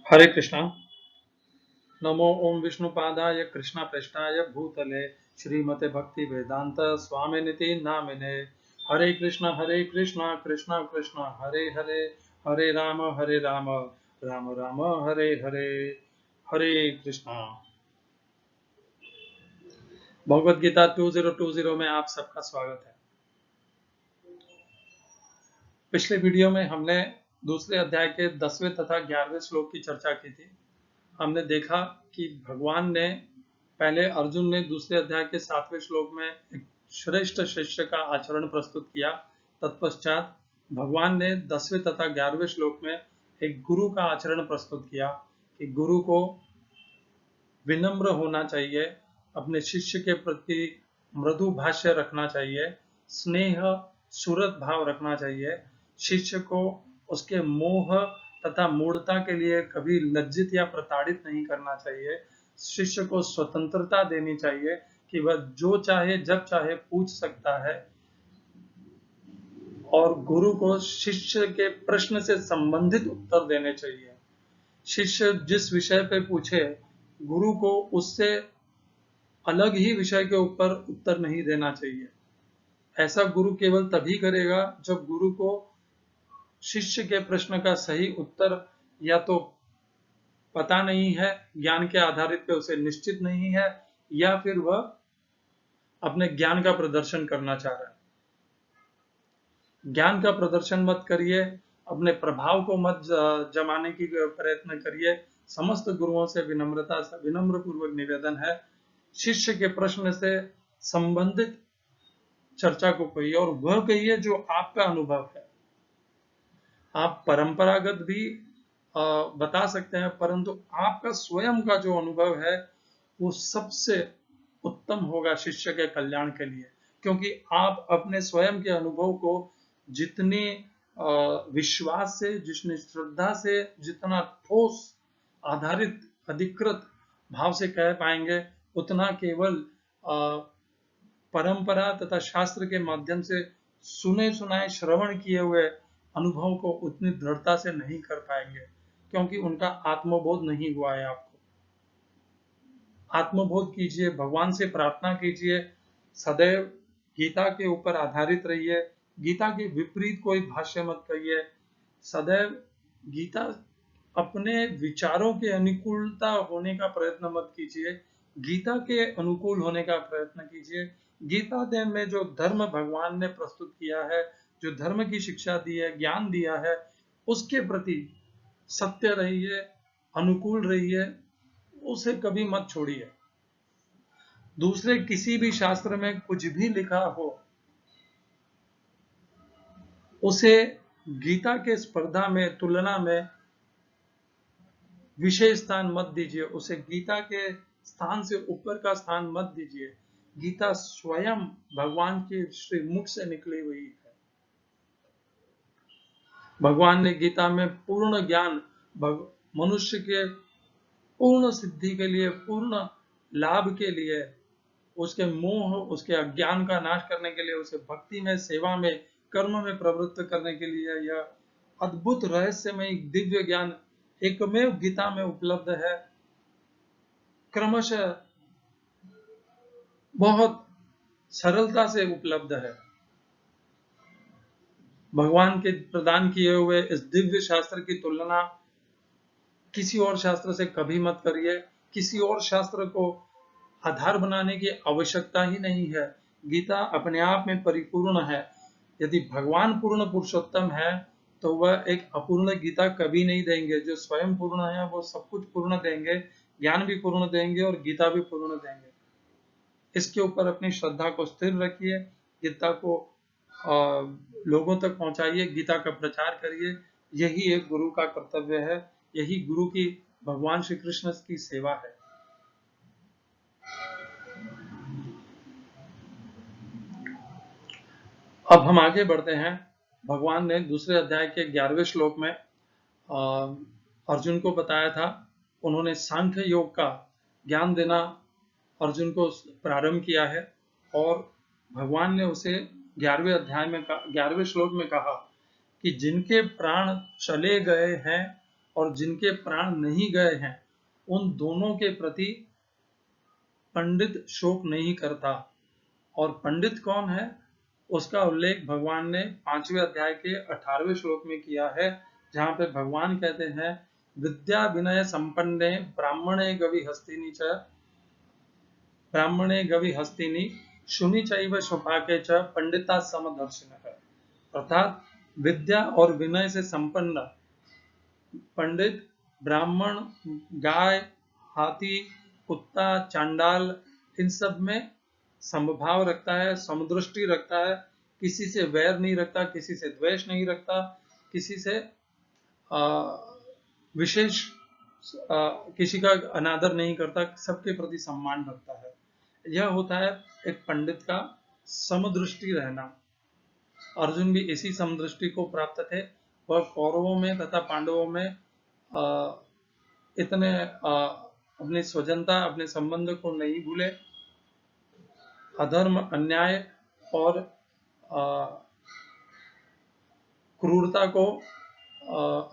हरे कृष्णा। नमो ओम विष्णुपादाय कृष्ण प्रेष्ठाय भूतले श्रीमते भक्ति वेदांत स्वामिनिति नामिने। हरे कृष्णा कृष्णा कृष्णा हरे हरे, हरे राम राम राम हरे हरे। हरे कृष्णा। भगवद गीता 2020 में आप सबका स्वागत है। पिछले वीडियो में हमने दूसरे अध्याय के 10वें तथा 11वें श्लोक की चर्चा की थी। हमने देखा कि भगवान ने पहले अर्जुन ने दूसरे अध्याय के 7वें श्लोक में एक श्रेष्ठ शिष्य का आचरण प्रस्तुत किया। तत्पश्चात भगवान ने 10वें तथा 11वें श्लोक में एक गुरु का आचरण प्रस्तुत किया कि गुरु को विनम्र होना चाहिए, अपने शिष्य के प्रति मृदु भाष्य रखना चाहिए, स्नेह सुरत भाव रखना चाहिए, शिष्य को उसके मोह तथा मूढ़ता के लिए कभी लज्जित या प्रताड़ित नहीं करना चाहिए। शिष्य को स्वतंत्रता देनी चाहिए कि वह जो चाहे जब चाहे पूछ सकता है, और गुरु को शिष्य के प्रश्न से संबंधित उत्तर देने चाहिए। शिष्य जिस विषय पे पूछे, गुरु को उससे अलग ही विषय के ऊपर उत्तर नहीं देना चाहिए। ऐसा गुरु केवल तभी करेगा जब गुरु को शिष्य के प्रश्न का सही उत्तर या तो पता नहीं है, ज्ञान के आधारित पे उसे निश्चित नहीं है, या फिर वह अपने ज्ञान का प्रदर्शन करना चाह रहा है। ज्ञान का प्रदर्शन मत करिए, अपने प्रभाव को मत जमाने की प्रयत्न करिए। समस्त गुरुओं से विनम्र पूर्वक निवेदन है, शिष्य के प्रश्न से संबंधित चर्चा को कहिए, और वह कहिए जो आपका अनुभव है। आप परंपरागत भी बता सकते हैं, परंतु आपका स्वयं का जो अनुभव है वो सबसे उत्तम होगा शिष्य के कल्याण के लिए, क्योंकि आप अपने स्वयं के अनुभव को जितने विश्वास से, जितनी श्रद्धा से, जितना ठोस आधारित अधिकृत भाव से कह पाएंगे, उतना केवल परंपरा तथा शास्त्र के माध्यम से सुने सुनाए श्रवण किए हुए अनुभव को उतनी दृढ़ता से नहीं कर पाएंगे, क्योंकि उनका आत्मबोध नहीं हुआ है। आपको आत्मबोध कीजिए, भगवान से प्रार्थना कीजिए, सदैव गीता के ऊपर आधारित रहिए, गीता के विपरीत कोई भाष्य मत कहिए, सदैव गीता अपने विचारों के अनुकूलता होने का प्रयत्न मत कीजिए, गीता के अनुकूल होने का प्रयत्न कीजिए। गीता में जो धर्म भगवान ने प्रस्तुत किया है, जो धर्म की शिक्षा दी है, ज्ञान दिया है, उसके प्रति सत्य रहिए, अनुकूल रहिए, उसे कभी मत छोड़िए। दूसरे किसी भी शास्त्र में कुछ भी लिखा हो, उसे गीता के स्पर्धा में, तुलना में विशेष स्थान मत दीजिए, उसे गीता के स्थान से ऊपर का स्थान मत दीजिए। गीता स्वयं भगवान के श्रीमुख से निकली हुई है। भगवान ने गीता में पूर्ण ज्ञान, मनुष्य के पूर्ण सिद्धि के लिए, पूर्ण लाभ के लिए, उसके मोह, उसके अज्ञान का नाश करने के लिए, उसे भक्ति में, सेवा में, कर्म में प्रवृत्त करने के लिए यह अद्भुत रहस्यमय दिव्य ज्ञान एकमेव गीता में उपलब्ध है। क्रमशः बहुत सरलता से उपलब्ध है। भगवान के प्रदान किए हुए इस दिव्य शास्त्र की तुलना किसी और शास्त्र से कभी मत करिए। किसी और शास्त्र को आधार बनाने की आवश्यकता ही नहीं है। गीता अपने आप में परिपूर्ण है। यदि भगवान पूर्ण पुरुषोत्तम है तो वह एक अपूर्ण गीता कभी नहीं देंगे। जो स्वयं पूर्ण है वो सब कुछ पूर्ण देंगे, ज्ञान भी पूर्ण देंगे और गीता भी पूर्ण देंगे। इसके ऊपर अपनी श्रद्धा को स्थिर रखिए, गीता को लोगों तक पहुंचाइए, गीता का प्रचार करिए। यही एक गुरु का कर्तव्य है, यही गुरु की, भगवान श्री कृष्ण की सेवा है। अब हम आगे बढ़ते हैं। भगवान ने दूसरे अध्याय के 11वें श्लोक में अर्जुन को बताया था। उन्होंने सांख्य योग का ज्ञान देना अर्जुन को प्रारंभ किया है, और भगवान ने उसे 11वें अध्याय में 11वें श्लोक में कहा कि जिनके प्राण चले गए हैं और जिनके प्राण नहीं गए हैं उन दोनों के प्रति पंडित शोक नहीं करता। और पंडित कौन है उसका उल्लेख भगवान ने 5वें अध्याय के 18वें श्लोक में किया है, जहां पे भगवान कहते हैं विद्या विनय संपन्ने ब्राह्मणे गवि हस्तिनी शुनि चैव स्वपाके च पंडिता समदर्शिनः। अर्थात विद्या और विनय से संपन्न पंडित ब्राह्मण, गाय, हाथी, कुत्ता, चांडाल इन सब में समभाव रखता है, समदृष्टि रखता है, किसी से वैर नहीं रखता, किसी से द्वेष नहीं रखता, किसी से विशेष किसी का अनादर नहीं करता, सबके प्रति सम्मान रखता है। यह होता है एक पंडित का समदृष्टि रहना। अर्जुन भी इसी समदृष्टि को प्राप्त थे। वह कौरवों में तथा पांडवों में इतने अपनी स्वजनता, अपने संबंध को नहीं भूले। अधर्म, अन्याय और क्रूरता को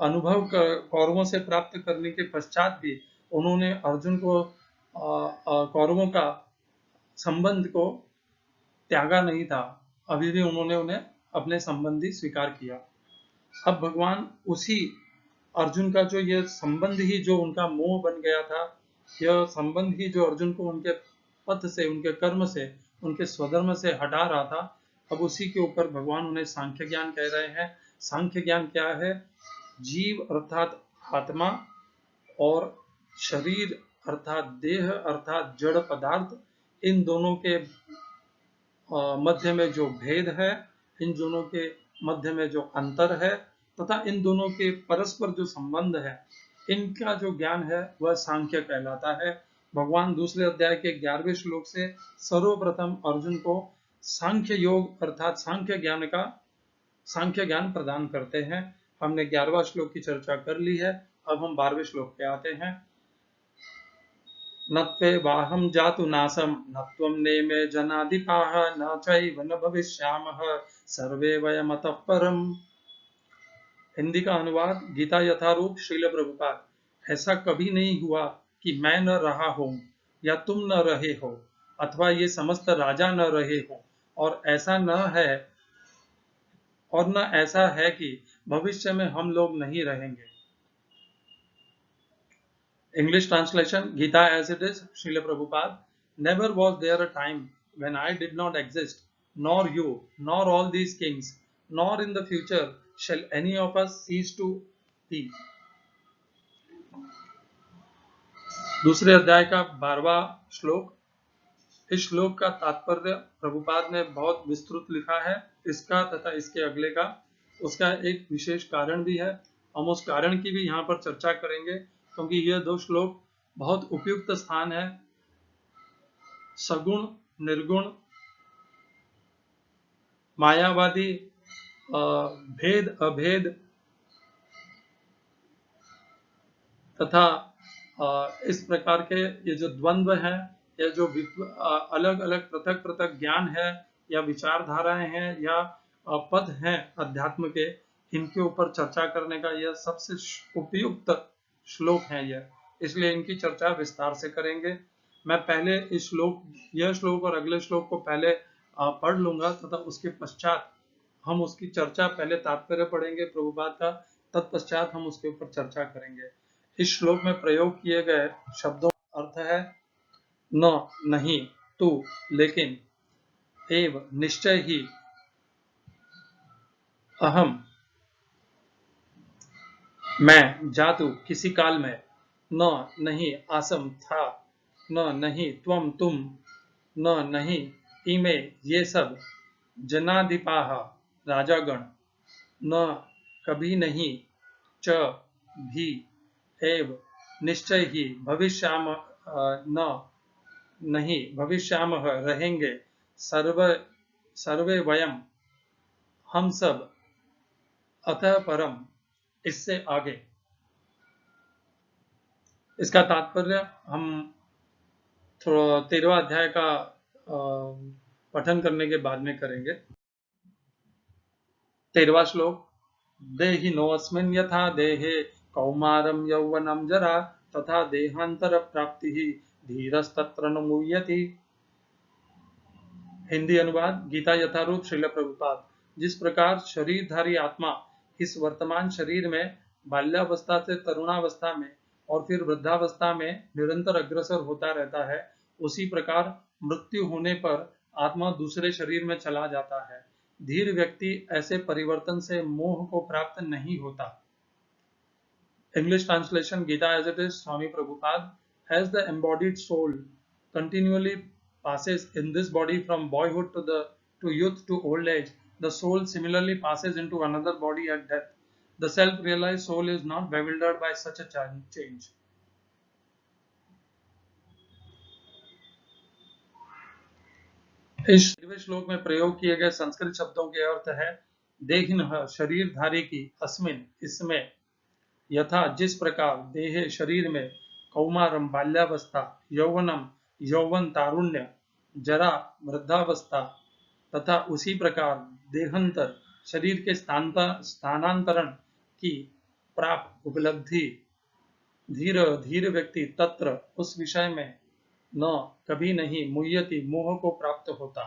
अनुभव कौरवों से प्राप्त करने के पश्चात भी उन्होंने अर्जुन को कौरवों का संबंध को त्यागा नहीं था। अभी भी उन्होंने उन्हें अपने संबंधी स्वीकार किया। अब भगवान उसी अर्जुन का जो यह संबंध ही जो उनका मोह बन गया था, यह संबंध ही जो अर्जुन को उनके पथ से, उनके कर्म से, उनके स्वधर्म से हटा रहा था, अब उसी के ऊपर भगवान उन्हें सांख्य ज्ञान कह रहे हैं। सांख्य ज्ञान क्या है? जीव अर्थात आत्मा और शरीर अर्थात देह अर्थात जड़ पदार्थ, इन दोनों के मध्य में जो भेद है, इन दोनों के मध्य में जो अंतर है तथा इन दोनों के परस्पर जो संबंध है, इनका जो ज्ञान है वह सांख्य कहलाता है। भगवान दूसरे अध्याय के 11वें श्लोक से सर्वप्रथम अर्जुन को सांख्य योग अर्थात सांख्य ज्ञान प्रदान करते हैं। हमने 11वां श्लोक की चर्चा कर ली है। अब हम 12वें श्लोक पे आते हैं। नत्वे वाहम जातु नासम नत्वम नेमे जनाधिपाः न चैव न भविष्यामः सर्वे वयमतः परम। हिंदी का अनुवाद गीता यथारूप श्रील प्रभुपाद। ऐसा कभी नहीं हुआ कि मैं न रहा हूं या तुम न रहे हो अथवा ये समस्त राजा न रहे हो, और ऐसा न है और न ऐसा है कि भविष्य में हम लोग नहीं रहेंगे। English translation, Gita as it is, Srila Prabhupada. Never was there a time when I did not exist, nor you, nor all these kings, nor in the future shall any of us cease to be. दूसरे अध्याय का 12वां श्लोक। इस श्लोक का तात्पर्य प्रभुपाद ने बहुत विस्तृत लिखा है। इसका तथा इसके अगले का, उसका एक विशेष कारण भी है। हम उस कारण की भी यहाँ पर चर्चा करेंगे, क्योंकि यह दो श्लोक बहुत उपयुक्त स्थान है सगुण निर्गुण, मायावादी, भेद अभेद तथा इस प्रकार के ये जो द्वंद्व हैं, या जो अलग अलग पृथक पृथक ज्ञान है या विचारधाराएं हैं या पद हैं अध्यात्म के, इनके ऊपर चर्चा करने का यह सबसे उपयुक्त श्लोक है यह। इसलिए इनकी चर्चा विस्तार से करेंगे। मैं पहले यह श्लोक और अगले श्लोक को पहले पढ़ लूंगा तथा उसके पश्चात हम उसकी चर्चा, पहले तात्पर्य पढ़ेंगे प्रभुपाद का, तत्पश्चात हम उसके ऊपर चर्चा करेंगे। इस श्लोक में प्रयोग किए गए शब्दों का अर्थ है न, नहीं, तू, लेकिन, एव, निश्चय ही, अहम, मैं, जातु, किसी काल में, न, नहीं, आसम, था, न, नहीं, त्वम, तुम, न, नहीं, इमे, ये सब, जनाधिपाः, राजागण, न, कभी नहीं, च, भी, एव, निश्चय ही, भविष्याम, न, नहीं, भविष्यामः, रहेंगे, सर्वे वयम, हम सब, अतः परम, इससे आगे। इसका तात्पर्य हम 13वां अध्याय का पठन करने के बाद में करेंगे। 13वां श्लोक। देहिनोऽस्मिन् यथा देहे कौमारम यौवनम जरा तथा देहांतर प्राप्ति ही धीरस्तत्र न मुह्यति। हिंदी अनुवाद। गीता यथारूप श्रील प्रभुपाद। जिस प्रकार शरीरधारी आत्मा इस वर्तमान शरीर में बाल्यावस्था से तरुणावस्था में और फिर वृद्धावस्था में निरंतर अग्रसर होता रहता है, उसी प्रकार मृत्यु होने पर आत्मा दूसरे शरीर में चला जाता है। धीर व्यक्ति ऐसे परिवर्तन से मोह को प्राप्त नहीं होता। English translation, Gita as it is, Swami Prabhupada. As the embodied soul continually passes in this body from boyhood to youth to old age, the soul similarly passes into another body at death. The self-realized soul is not bewildered by such a change. इस 13वें श्लोक में प्रयोग किए गए संस्कृत शब्दों के अर्थ है देहिनः शरीरधारी की, अस्मिन इसमें, यथा जिस प्रकार, देहे शरीर में, कौमारम बाल्यावस्था, यौवनम यौवन तारुण्य, जरा वृद्धावस्था, तथा उसी प्रकार देहांतर शरीर के स्थानांतरण की प्राप्त उपलब्धि, धीर धीर व्यक्ति तत्र उस विषय में, न कभी नहीं, मुह्यति मोह को प्राप्त होता।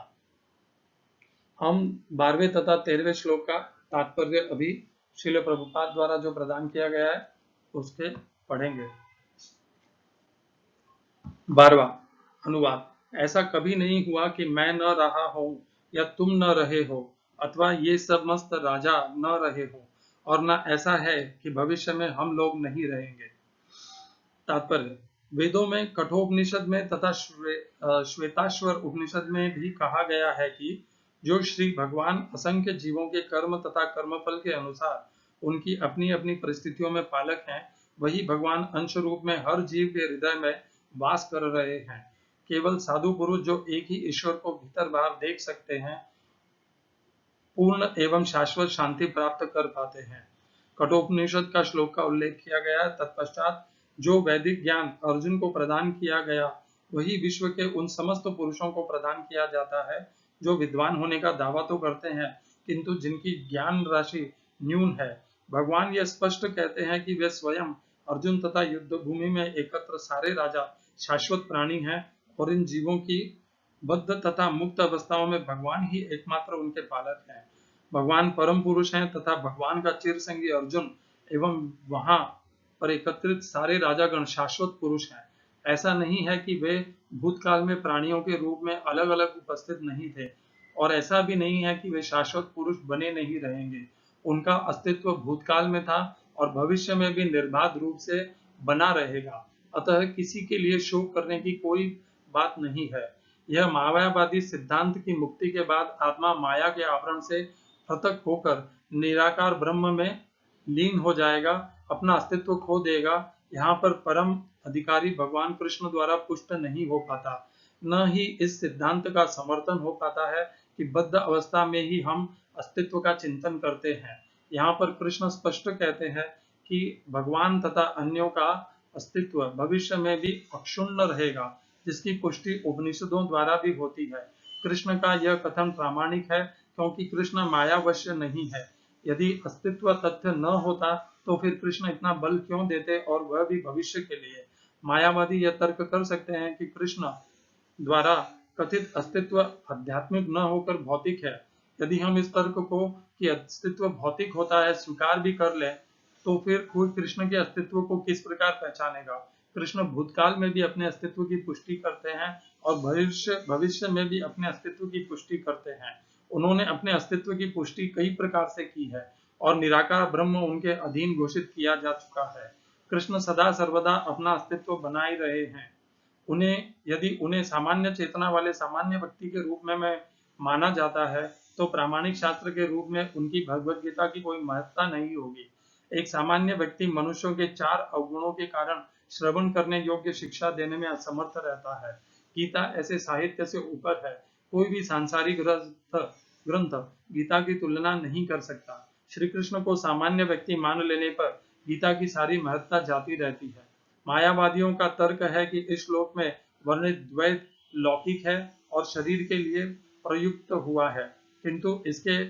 हम 12वें तथा 13वें श्लोक का तात्पर्य अभी श्रील प्रभुपाद द्वारा जो प्रदान किया गया है उसके पढ़ेंगे। 12वां अनुवाद। ऐसा कभी नहीं हुआ कि मैं न रहा हूं या तुम न रहे हो अथवा ये समस्त राजा न रहे हो, और न ऐसा है कि भविष्य में हम लोग नहीं रहेंगे। तात्पर्य। वेदों में कठोपनिषद में तथा श्वेताश्वर उपनिषद में भी कहा गया है कि जो श्री भगवान असंख्य जीवों के कर्म तथा कर्मफल के अनुसार उनकी अपनी अपनी परिस्थितियों में पालक हैं, वही भगवान अंश रूप में हर जीव के हृदय में वास कर रहे हैं। केवल साधु पुरुष जो एक ही ईश्वर को भीतर बाहर देख सकते हैं, पूर्ण एवं शाश्वत शांति प्राप्त कर पाते हैं। कठोपनिषद का श्लोक का उल्लेख किया गया है। तत्पश्चात जो वैदिक ज्ञान अर्जुन को प्रदान किया गया, वही विश्व के उन समस्त पुरुषों को प्रदान किया जाता है जो विद्वान होने का दावा तो करते हैं, किंतु जिनकी ज्ञान राशि न्यून है। भगवान यह स्पष्ट कहते हैं कि वे स्वयं अर्जुन तथा युद्ध भूमि में एकत्र सारे राजा शाश्वत प्राणी हैं, और इन जीवों की बद्ध तथा मुक्त अवस्थाओं में भगवान ही एकमात्र उनके पालक हैं। भगवान परम पुरुष हैं तथा भगवान का चिरसंगी अर्जुन एवं वहां पर एकत्रित सारे राजागण शाश्वत पुरुष हैं। ऐसा नहीं है कि वे भूतकाल में प्राणियों के रूप में अलग अलग उपस्थित नहीं थे, और ऐसा भी नहीं है कि वे शाश्वत पुरुष बने नहीं रहेंगे। उनका अस्तित्व भूतकाल में था और भविष्य में भी निर्बाध रूप से बना रहेगा। अतः किसी के लिए शोक करने की कोई बात नहीं है। यह मायावादी सिद्धांत की मुक्ति के बाद आत्मा माया के आवरण से पृथक होकर निराकार ब्रह्म में लीन हो जाएगा, अपना अस्तित्व खो देगा। यहाँ पर परम अधिकारी भगवान कृष्ण द्वारा पुष्ट नहीं हो पाता। न ही इस सिद्धांत का समर्थन हो पाता है कि बद्ध अवस्था में ही हम अस्तित्व का चिंतन करते हैं। यहाँ पर कृष्ण स्पष्ट कहते हैं कि भगवान तथा अन्यों का अस्तित्व भविष्य में भी अक्षुण्ण रहेगा, जिसकी पुष्टि उपनिषदों द्वारा भी होती है। कृष्ण का यह कथन प्रामाणिक है, क्योंकि कृष्ण मायावश्य नहीं है। यदि अस्तित्व तथ्य न होता तो फिर कृष्ण इतना बल क्यों देते, और वह भी भविष्य के लिए। मायावादी यह तर्क कर सकते हैं कि कृष्ण द्वारा कथित अस्तित्व आध्यात्मिक न होकर भौतिक है। यदि हम इस तर्क को कि अस्तित्व भौतिक होता है स्वीकार भी कर लें, तो फिर कोई कृष्ण के अस्तित्व को किस प्रकार पहचानेगा। कृष्ण भूतकाल में भी अपने अस्तित्व की पुष्टि करते हैं और भविष्य में भी अपने अस्तित्व की पुष्टि करते हैं। उन्होंने अपने अस्तित्व की पुष्टि कई प्रकार से की है और निराकार ब्रह्म उनके अधीन घोषित किया जा चुका है। कृष्ण सदा सर्वदा अपना अस्तित्व बनाए रहे हैं। यदि उन्हें सामान्य चेतना वाले सामान्य व्यक्ति के रूप में माना जाता है, तो प्रामाणिक शास्त्र के रूप में उनकी भगवद गीता की कोई महत्ता नहीं होगी। एक सामान्य व्यक्ति मनुष्यों के 4 अवगुणों के कारण श्रवण करने योग्य शिक्षा देने में असमर्थ रहता है। गीता ऐसे साहित्य से ऊपर है। कोई भी सांसारिक ग्रंथ गीता की तुलना नहीं कर सकता। श्री कृष्ण को सामान्य व्यक्ति मान लेने पर गीता की सारी महत्ता जाती रहती है। मायावादियों का तर्क है कि इस श्लोक में वर्णित द्वैत लौकिक है और शरीर के लिए प्रयुक्त हुआ है, किंतु इसके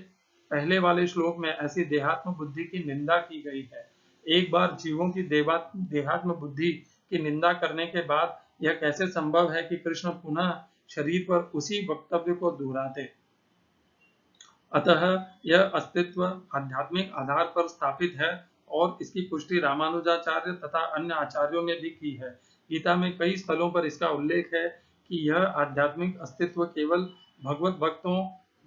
पहले वाले श्लोक में ऐसी देहात्म बुद्धि की निंदा की गई है। एक बार जीवों की देहात्म बुद्धि की निंदा करने के बाद यह कैसे संभव है कि कृष्ण पुनः शरीर पर उसी वक्तव्य को दोहराते। अतः यह अस्तित्व आध्यात्मिक आधार पर स्थापित है और इसकी पुष्टि रामानुजाचार्य तथा अन्य आचार्यों ने भी की है। गीता में कई स्थलों पर इसका उल्लेख है कि यह आध्यात्मिक अस्तित्व केवल भगवत भक्तों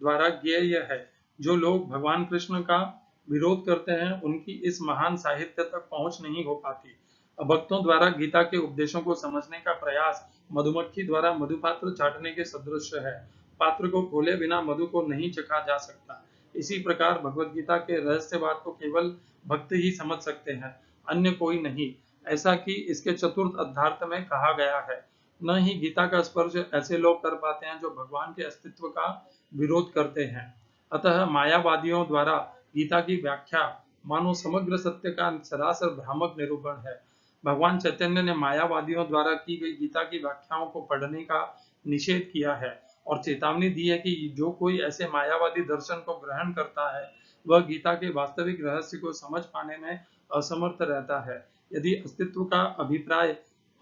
द्वारा ज्ञेय है। जो लोग भगवान कृष्ण का विरोध करते हैं उनकी इस महान साहित्य तक पहुंच नहीं हो पाती। भक्तों द्वारा गीता के उपदेशों को समझने का प्रयास मधुमक्खी द्वारा मधुपात्र चाटने के सदृश है। पात्र को खोले बिना मधु को नहीं चखा जा सकता। इसी प्रकार भगवत गीता के रहस्यवाद को केवल भक्त ही समझ सकते हैं, अन्य कोई नहीं। ऐसा कि इसके चतुर्थ अध्यार्थ में कहा गया है, न ही गीता का स्पर्श ऐसे लोग कर पाते हैं जो भगवान के अस्तित्व का विरोध करते हैं। अतः मायावादियों द्वारा गीता की व्याख्या मानो समग्र सत्य का सरासर भ्रामक निरूपण है। भगवान चैतन्य ने मायावादियों द्वारा की गई गीता की व्याख्याओं को पढ़ने का निषेध किया है और चेतावनी दी है कि जो कोई ऐसे मायावादी दर्शन को ग्रहण करता है वह गीता के वास्तविक रहस्य को समझ पाने में असमर्थ रहता है। यदि अस्तित्व का अभिप्राय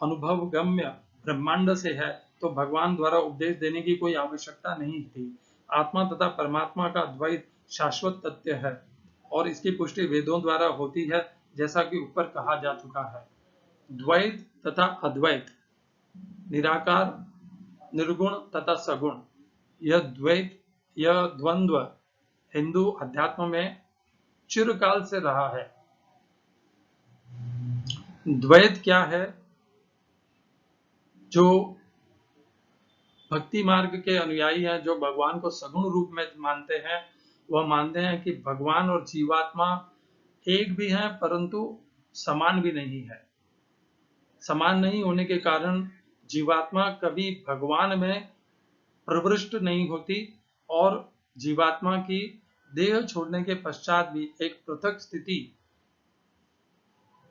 अनुभव गम्य ब्रह्मांड से है तो भगवान द्वारा उपदेश देने की कोई आवश्यकता नहीं थी। आत्मा तथा परमात्मा का द्वैत शाश्वत तथ्य है और इसकी पुष्टि वेदों द्वारा होती है, जैसा कि ऊपर कहा जा चुका है। द्वैत तथा अद्वैत, निराकार, निर्गुण तथा सगुण, यह द्वंद्व हिंदू अध्यात्म में चिरकाल से रहा है। द्वैत क्या है? जो भक्ति मार्ग के अनुयायी हैं, जो भगवान को सगुण रूप में मानते हैं, वह मानते हैं कि भगवान और जीवात्मा एक भी हैं परंतु समान भी नहीं है। समान नहीं होने के कारण जीवात्मा कभी भगवान में प्रविष्ट नहीं होती और जीवात्मा की देह छोड़ने के पश्चात भी एक पृथक स्थिति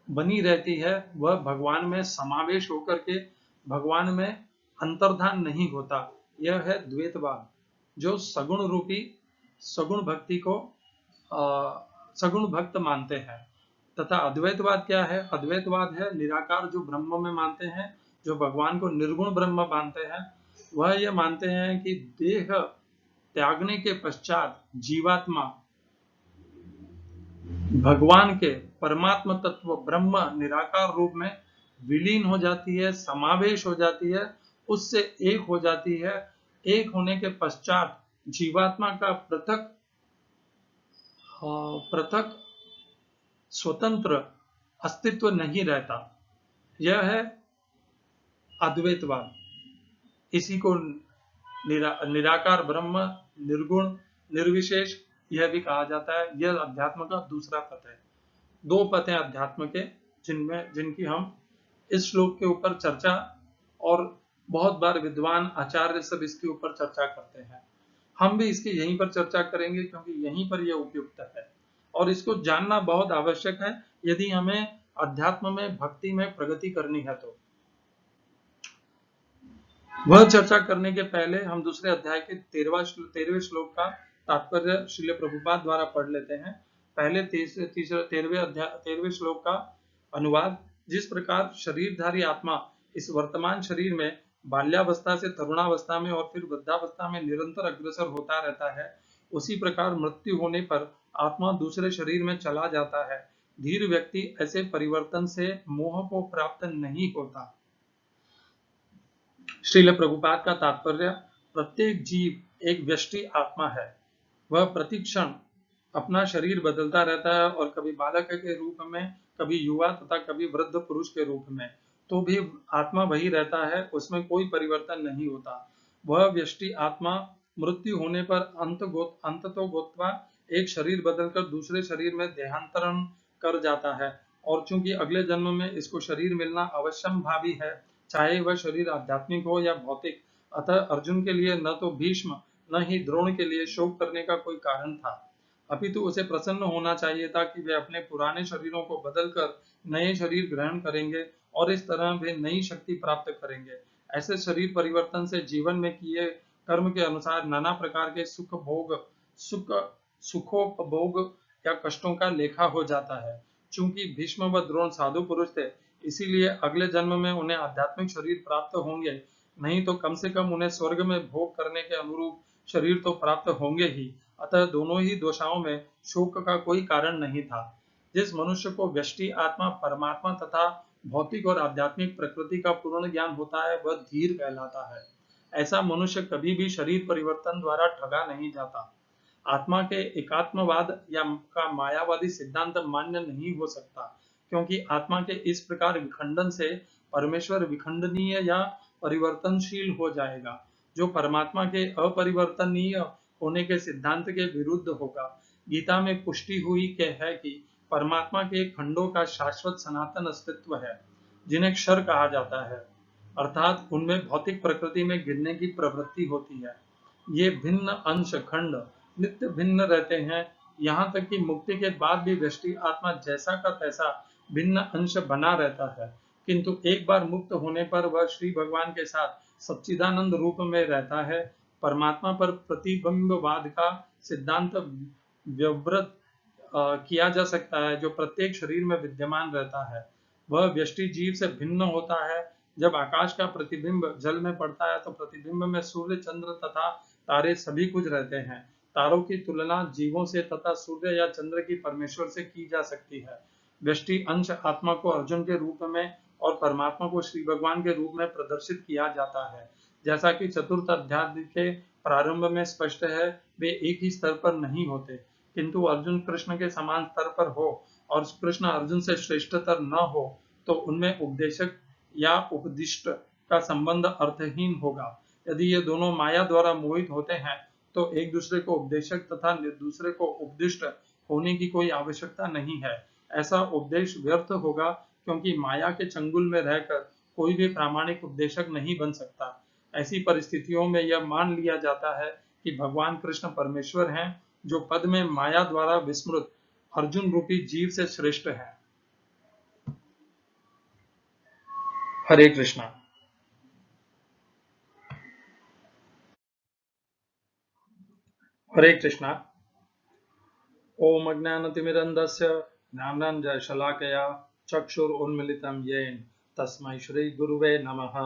बनी रहती है। वह भगवान में समावेश होकर के भगवान में अंतर्धान नहीं होता। यह है द्वैतवाद, जो सगुण रूपी सगुण भक्ति को सगुण भक्त मानते हैं। तथा अद्वैतवाद क्या है? अद्वैतवाद है निराकार जो ब्रह्म में मानते हैं, जो भगवान को निर्गुण ब्रह्म मानते हैं। वह यह मानते हैं कि देह त्यागने के पश्चात जीवात्मा भगवान के परमात्मा तत्व ब्रह्म निराकार रूप में विलीन हो जाती है, समावेश हो जाती है, उससे एक हो जाती है। एक होने के पश्चात जीवात्मा का पृथक स्वतंत्र अस्तित्व नहीं रहता। यह है अद्वैतवाद। इसी को निराकार ब्रह्म, निर्गुण, निर्विशेष यह भी कहा जाता है। यह अध्यात्म का दूसरा पथ है। दो पथ हैं अध्यात्म के, जिनकी हम इस श्लोक के ऊपर चर्चा और बहुत बार विद्वान आचार्य सब इसके ऊपर चर्चा करते हैं। हम भी इसकी यहीं पर चर्चा करेंगे क्योंकि यहीं पर यह उपयुक्त है और इसको जानना बहुत आवश्यक है यदि हमें अध्यात्म में भक्ति में प्रगति करनी है तो। वह चर्चा करने के पहले हम दूसरे अध्याय के 13वें श्लोक का तात्पर्य श्रील प्रभुपाद द्वारा पढ़ लेते हैं। पहले 13वें श्लोक का अनुवाद। जिस प्रकार शरीरधारी आत्मा इस वर्तमान शरीर में बाल्यावस्था से तरुणावस्था में और फिर वृद्धावस्था में निरंतर अग्रसर होता रहता है, उसी प्रकार मृत्यु होने पर आत्मा दूसरे शरीर में चला जाता है। धीर व्यक्ति ऐसे परिवर्तन से मोह को प्राप्त नहीं होता। श्रील प्रभुपाद का तात्पर्य, प्रत्येक जीव एक व्यष्टि आत्मा है। वह प्रतिक्षण अपना शरीर बदलता रहता है और कभी बालक के रूप में, कभी युवा तथा कभी वृद्ध पुरुष के रूप में, तो भी आत्मा वही रहता है, उसमें कोई परिवर्तन नहीं होता। वह व्यष्टि आत्मा मृत्यु होने पर अंततो गोत्वा एक शरीर बदलकर दूसरे शरीर में देहांतरण कर जाता है और चूंकि अगले जन्म में इसको शरीर मिलना अवश्यंभावी है, चाहे वह शरीर आध्यात्मिक हो या भौतिक। अतः अर्जुन के लिए न तो भीष्म न ही द्रोण के लिए शोक करने का कोई कारण था, अपितु उसे प्रसन्न होना चाहिए था कि वे अपने पुराने शरीरों को बदलकर नए शरीर ग्रहण करेंगे और इस तरह वे नई शक्ति प्राप्त करेंगे। ऐसे शरीर परिवर्तन से जीवन में किए कर्म के अनुसार नाना प्रकार के सुखोपभोग या कष्टों का लेखा हो जाता है। चूंकि भीष्म व द्रोण साधु पुरुष थे, इसीलिए अगले जन्म में उन्हें आध्यात्मिक शरीर प्राप्त होंगे, नहीं तो कम से कम उन्हें स्वर्ग में भोग करने के अनुरूप शरीर तो प्राप्त होंगे ही। अतः दोनों ही दशाओं में शोक का कोई कारण नहीं था। जिस मनुष्य को व्यष्टि आत्मा, परमात्मा तथा भौतिक और आध्यात्मिक प्रकृति का पूर्ण ज्ञान होता है, वह धीर कहलाता है। ऐसा मनुष्य कभी भी शरीर परिवर्तन द्वारा ठगा नहीं जाता। आत्मा के एकात्मवाद या का मायावादी सिद्धांत मान्य नहीं हो सकता, क्योंकि आत्मा के इस प्रकार विखंडन से परमेश्वर विखंडनीय या परिवर्तनशील हो जाएगा, जो परमात्मा के अपरिवर्तनीय होने के सिद्धांत के विरुद्ध होगा। गीता में पुष्टि हुई है कि परमात्मा के खंडों का शाश्वत सनातन अस्तित्व है, जिन्हें क्षर कहा जाता है, अर्थात उनमें भौतिक प्रकृति में गिरने की प्रवृत्ति होती है। ये भिन्न अंश खंड नित्य भिन्न रहते हैं, यहाँ तक कि मुक्ति के बाद भी व्यष्टि आत्मा जैसा का तैसा भिन्न अंश बना रहता है, किंतु एक बार मुक्त होने पर वह श्री भगवान के साथ सच्चिदानंद रूप में रहता है। परमात्मा पर प्रतिबिंबवाद का सिद्धांत व्यवृत किया जा सकता है, जो प्रत्येक शरीर में विद्यमान रहता है। वह व्यष्टि जीव से भिन्न होता है। जब आकाश का प्रतिबिंब जल में पड़ता है तो प्रतिबिंब में सूर्य, चंद्र तथा तारे सभी कुछ रहते हैं। तारों की तुलना जीवों से तथा सूर्य या चंद्र की परमेश्वर से की जा सकती है। व्यष्टि अंश आत्मा को अर्जुन के रूप में और परमात्मा को श्री भगवान के रूप में प्रदर्शित किया जाता है। जैसा कि चतुर्थ अध्याय के प्रारंभ में स्पष्ट है, वे एक ही स्तर पर नहीं होते, किंतु अर्जुन कृष्ण के समान स्तर पर हो और कृष्ण अर्जुन से श्रेष्ठतर न हो तो उनमें उपदेशक या उपदिष्ट का संबंध अर्थहीन होगा। यदि ये दोनों माया द्वारा मोहित होते हैं तो एक दूसरे को उपदेशक तथा दूसरे को उपदिष्ट होने की कोई आवश्यकता नहीं है। ऐसा उपदेश व्यर्थ होगा, क्योंकि माया के चंगुल में रहकर कोई भी प्रामाणिक उपदेशक नहीं बन सकता। ऐसी परिस्थितियों में यह मान लिया जाता है कि भगवान कृष्ण परमेश्वर हैं, जो पद में माया द्वारा विस्मृत अर्जुन रूपी जीव से श्रेष्ठ है। हरे कृष्णा। हरे कृष्णा। ओम अज्ञानतिमिरन्धस्य ज्ञानाञ्जनशलाकया चक्षुरुन्मीलितं येन तस्मै श्रीगुरुवे नमः।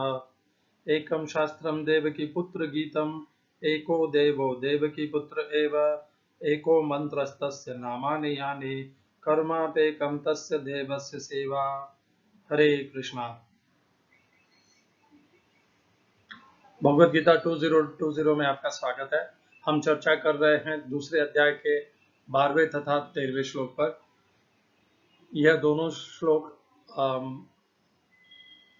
एकं शास्त्रं देवकीपुत्र गीतम् एको देवो देवकीपुत्र एव एको मन्त्रस्तस्य नामानि यानि कर्मापेकं तस्य देवस्य सेवा। हरे कृष्णा। भगवद गीता 2020 में आपका स्वागत है। हम चर्चा कर रहे हैं दूसरे अध्याय के 12वें तथा 13वें श्लोक पर। यह दोनों श्लोक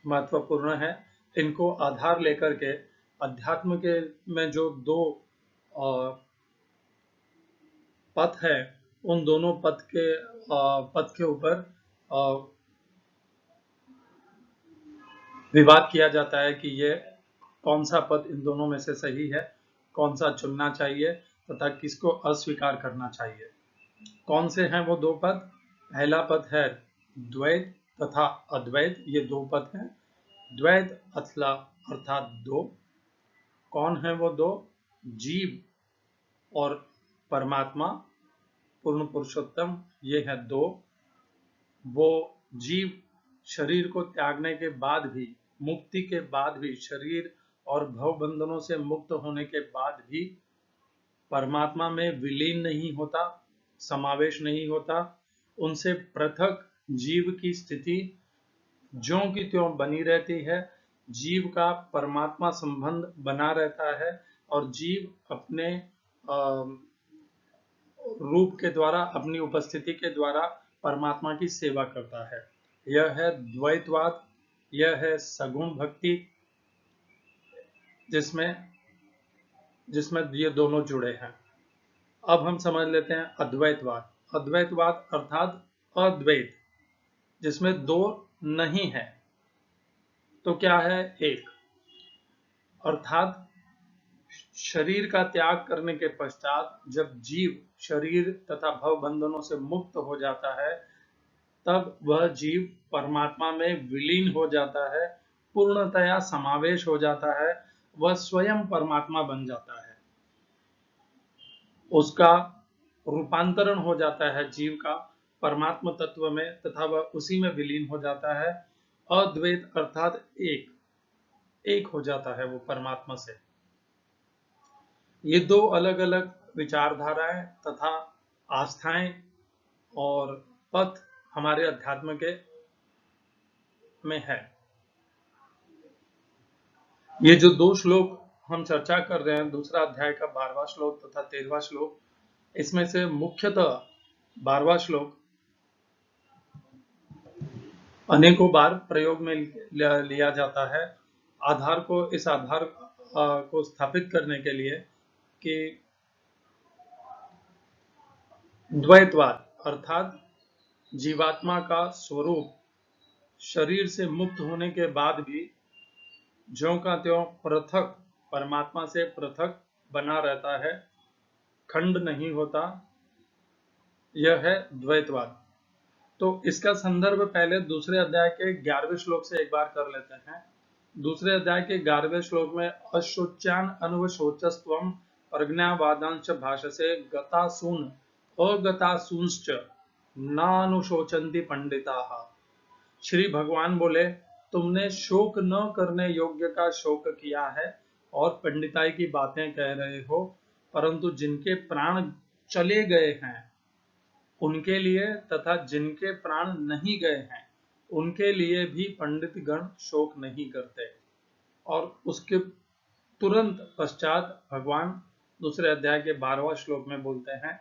महत्वपूर्ण है। इनको आधार लेकर के अध्यात्म के में जो दो पथ है, उन दोनों पथ के ऊपर विवाद किया जाता है कि ये कौन सा पद इन दोनों में से सही है, कौन सा चुनना चाहिए तथा किसको अस्वीकार करना चाहिए। कौन से हैं वो दो पद? पहला पद है द्वैत तथा अद्वैत, ये दो पद हैं। द्वैत अर्थात दो। कौन है वो दो? जीव और परमात्मा पूर्ण पुरुषोत्तम, ये है दो। वो जीव शरीर को त्यागने के बाद भी, मुक्ति के बाद भी, शरीर और भव बंधनों से मुक्त होने के बाद भी परमात्मा में विलीन नहीं होता, समावेश नहीं होता। उनसे पृथक जीव की स्थिति ज्यों की त्यों बनी रहती है। जीव का परमात्मा संबंध बना रहता है और जीव अपने रूप के द्वारा, अपनी उपस्थिति के द्वारा परमात्मा की सेवा करता है। यह है द्वैतवाद, यह है सगुण भक्ति, जिसमें ये दोनों जुड़े हैं। अब हम समझ लेते हैं अद्वैतवाद। अद्वैतवाद अर्थात अद्वैत, जिसमें दो नहीं है तो क्या है? एक। अर्थात शरीर का त्याग करने के पश्चात जब जीव शरीर तथा भव बंधनों से मुक्त हो जाता है, तब वह जीव परमात्मा में विलीन हो जाता है, पूर्णतया समावेश हो जाता है, वह स्वयं परमात्मा बन जाता है। उसका रूपांतरण हो जाता है जीव का, परमात्म तत्व में तथा वह उसी में विलीन हो जाता है। अद्वैत अर्थात एक हो जाता है वो परमात्मा से। ये दो अलग अलग विचारधाराएं तथा आस्थाएं और पथ हमारे अध्यात्म के में है। ये जो दो श्लोक हम चर्चा कर रहे हैं, दूसरा अध्याय का 12वां श्लोक तथा 13वां श्लोक, इसमें से मुख्यतः 12वां श्लोक अनेकों बार प्रयोग में लिया जाता है। इस आधार को स्थापित करने के लिए कि द्वैतवाद अर्थात जीवात्मा का स्वरूप शरीर से मुक्त होने के बाद भी ज्यों का त्यों पृथक परमात्मा से पृथक बना रहता है, खंड नहीं होता, यह है द्वैतवाद। तो इसका संदर्भ पहले दूसरे अध्याय के 11वें श्लोक से एक बार कर लेते हैं। दूसरे अध्याय के 11वें श्लोक में अशोच्यान अनवशोचस्त्वम प्रज्ञावादांश भाषसे गतासून अगतासूंश्च नानुशोचन्ति पंडिताः। श्री भगवान बोले, तुमने शोक न करने योग्य का शोक किया है और पंडिताई की बातें कह रहे हो, परंतु जिनके प्राण चले गए हैं उनके लिए तथा जिनके प्राण नहीं गए हैं उनके लिए भी पंडित गण शोक नहीं करते। और उसके तुरंत पश्चात भगवान दूसरे अध्याय के 12वां श्लोक में बोलते हैं,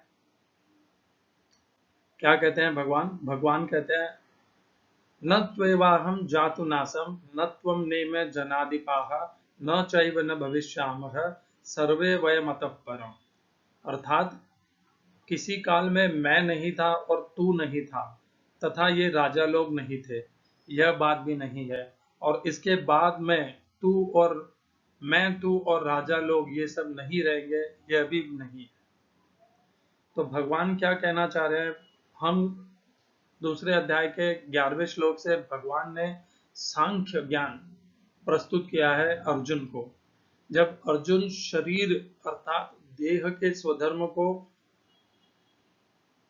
क्या कहते हैं भगवान कहते हैं, न त्वेवाहं जातु नासम न त्वं नेम जनादिपाः न चैव न भविष्यामः सर्वे वयमतः परम्। अर्थात किसी काल में मैं नहीं था और तू नहीं था तथा ये राजा लोग नहीं थे, यह बात भी नहीं है, और इसके बाद में तू और राजा लोग ये सब नहीं रहेंगे, यह भी नहीं। तो भगवान क्या कहना चाह रहे हैं, हम दूसरे अध्याय के 11वें श्लोक से भगवान ने सांख्य ज्ञान प्रस्तुत किया है अर्जुन को। जब अर्जुन शरीर अर्थात देह के स्वधर्म को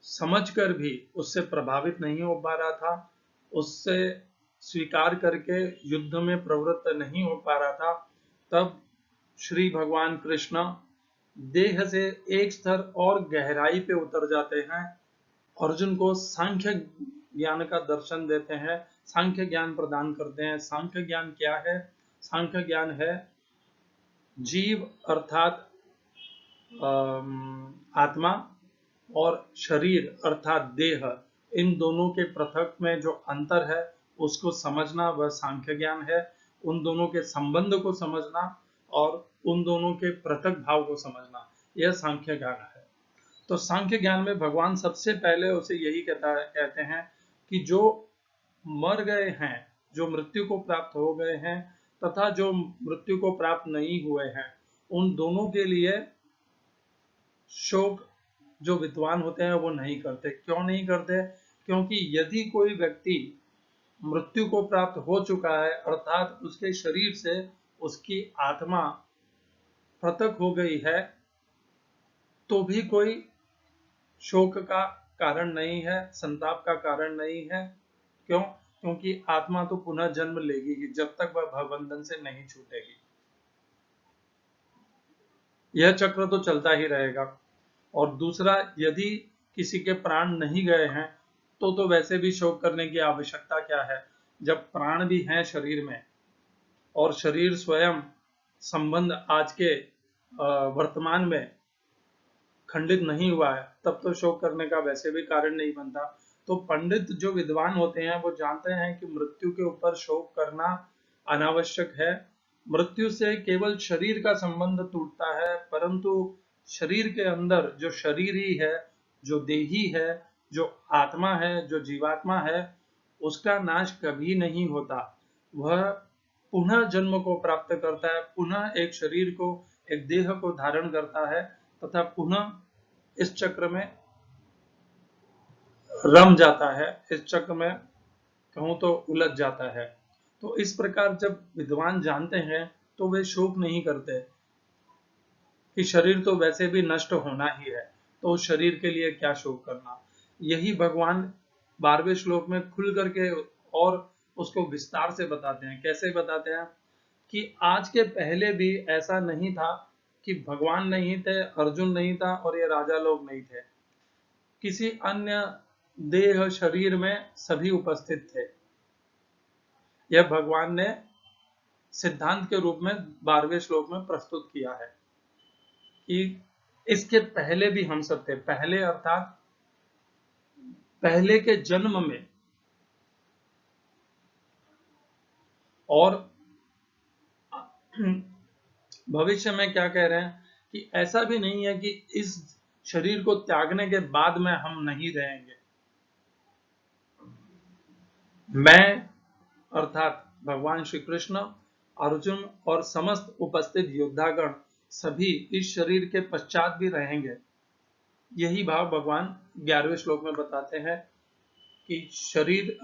समझकर भी उससे प्रभावित नहीं हो पा रहा था, उससे स्वीकार करके युद्ध में प्रवृत्त नहीं हो पा रहा था, तब श्री भगवान कृष्ण देह से एक स्तर और गहराई पे उतर जाते हैं, अर्जुन को सांख्य ज्ञान का दर्शन देते हैं, सांख्य ज्ञान प्रदान करते हैं। सांख्य ज्ञान क्या है? सांख्य ज्ञान है जीव अर्थात आत्मा और शरीर अर्थात देह, इन दोनों के पृथक में जो अंतर है उसको समझना, वह सांख्य ज्ञान है। उन दोनों के संबंध को समझना और उन दोनों के पृथक भाव को समझना, यह सांख्य ज्ञान है। तो सांख्य ज्ञान में भगवान सबसे पहले उसे यही कहते हैं कि जो मर गए हैं, जो मृत्यु को प्राप्त हो गए हैं तथा जो मृत्यु को प्राप्त नहीं हुए हैं, उन दोनों के लिए शोक जो विद्वान होते हैं वो नहीं करते। क्यों नहीं करते? क्योंकि यदि कोई व्यक्ति मृत्यु को प्राप्त हो चुका है अर्थात उसके शरीर से उसकी आत्मा पृथक हो गई है, तो भी कोई शोक का कारण नहीं है, संताप का कारण नहीं है। क्यों? क्योंकि आत्मा तो पुनः जन्म लेगी ही जब तक वह भवबंधन से नहीं छूटेगी, यह चक्र तो चलता ही रहेगा। और दूसरा, यदि किसी के प्राण नहीं गए हैं तो वैसे भी शोक करने की आवश्यकता क्या है? जब प्राण भी हैं शरीर में और शरीर स्वयं संबंध आज के वर्तमान में खंडित नहीं हुआ है, तब तो शोक करने का वैसे भी कारण नहीं बनता। तो पंडित जो विद्वान होते हैं वो जानते हैं कि मृत्यु के ऊपर शोक करना अनावश्यक है। मृत्यु से केवल शरीर का संबंध टूटता है, परंतु शरीर के अंदर जो शरीरी है, जो देही है, जो आत्मा है, जो जीवात्मा है, उसका नाश कभी नहीं होता। वह पुनः जन्म को प्राप्त करता है, पुनः एक शरीर को, एक देह को धारण करता है तथा पुनः इस चक्र में रम जाता है, इस चक्र में कहूं तो उलझ जाता है। तो इस प्रकार जब विद्वान जानते हैं तो वे शोक नहीं करते कि शरीर तो वैसे भी नष्ट होना ही है, तो उस शरीर के लिए क्या शोक करना। यही भगवान 12वें श्लोक में खुल करके और उसको विस्तार से बताते हैं। कैसे बताते हैं कि आज के पहले भी ऐसा नहीं था कि भगवान नहीं थे, अर्जुन नहीं था और ये राजा लोग नहीं थे। किसी अन्य देह शरीर में सभी उपस्थित थे। यह भगवान ने सिद्धांत के रूप में 12वें श्लोक में प्रस्तुत किया है कि इसके पहले भी हम सब थे। पहले अर्थात पहले के जन्म में। और भविष्य में क्या कह रहे हैं कि ऐसा भी नहीं है कि इस शरीर को त्यागने के बाद में हम नहीं रहेंगे। मैं अर्थात भगवान श्री कृष्ण, अर्जुन और समस्त उपस्थित योद्धागण सभी इस शरीर के पश्चात भी रहेंगे। यही भाव भगवान 11वें श्लोक में बताते हैं कि शरीर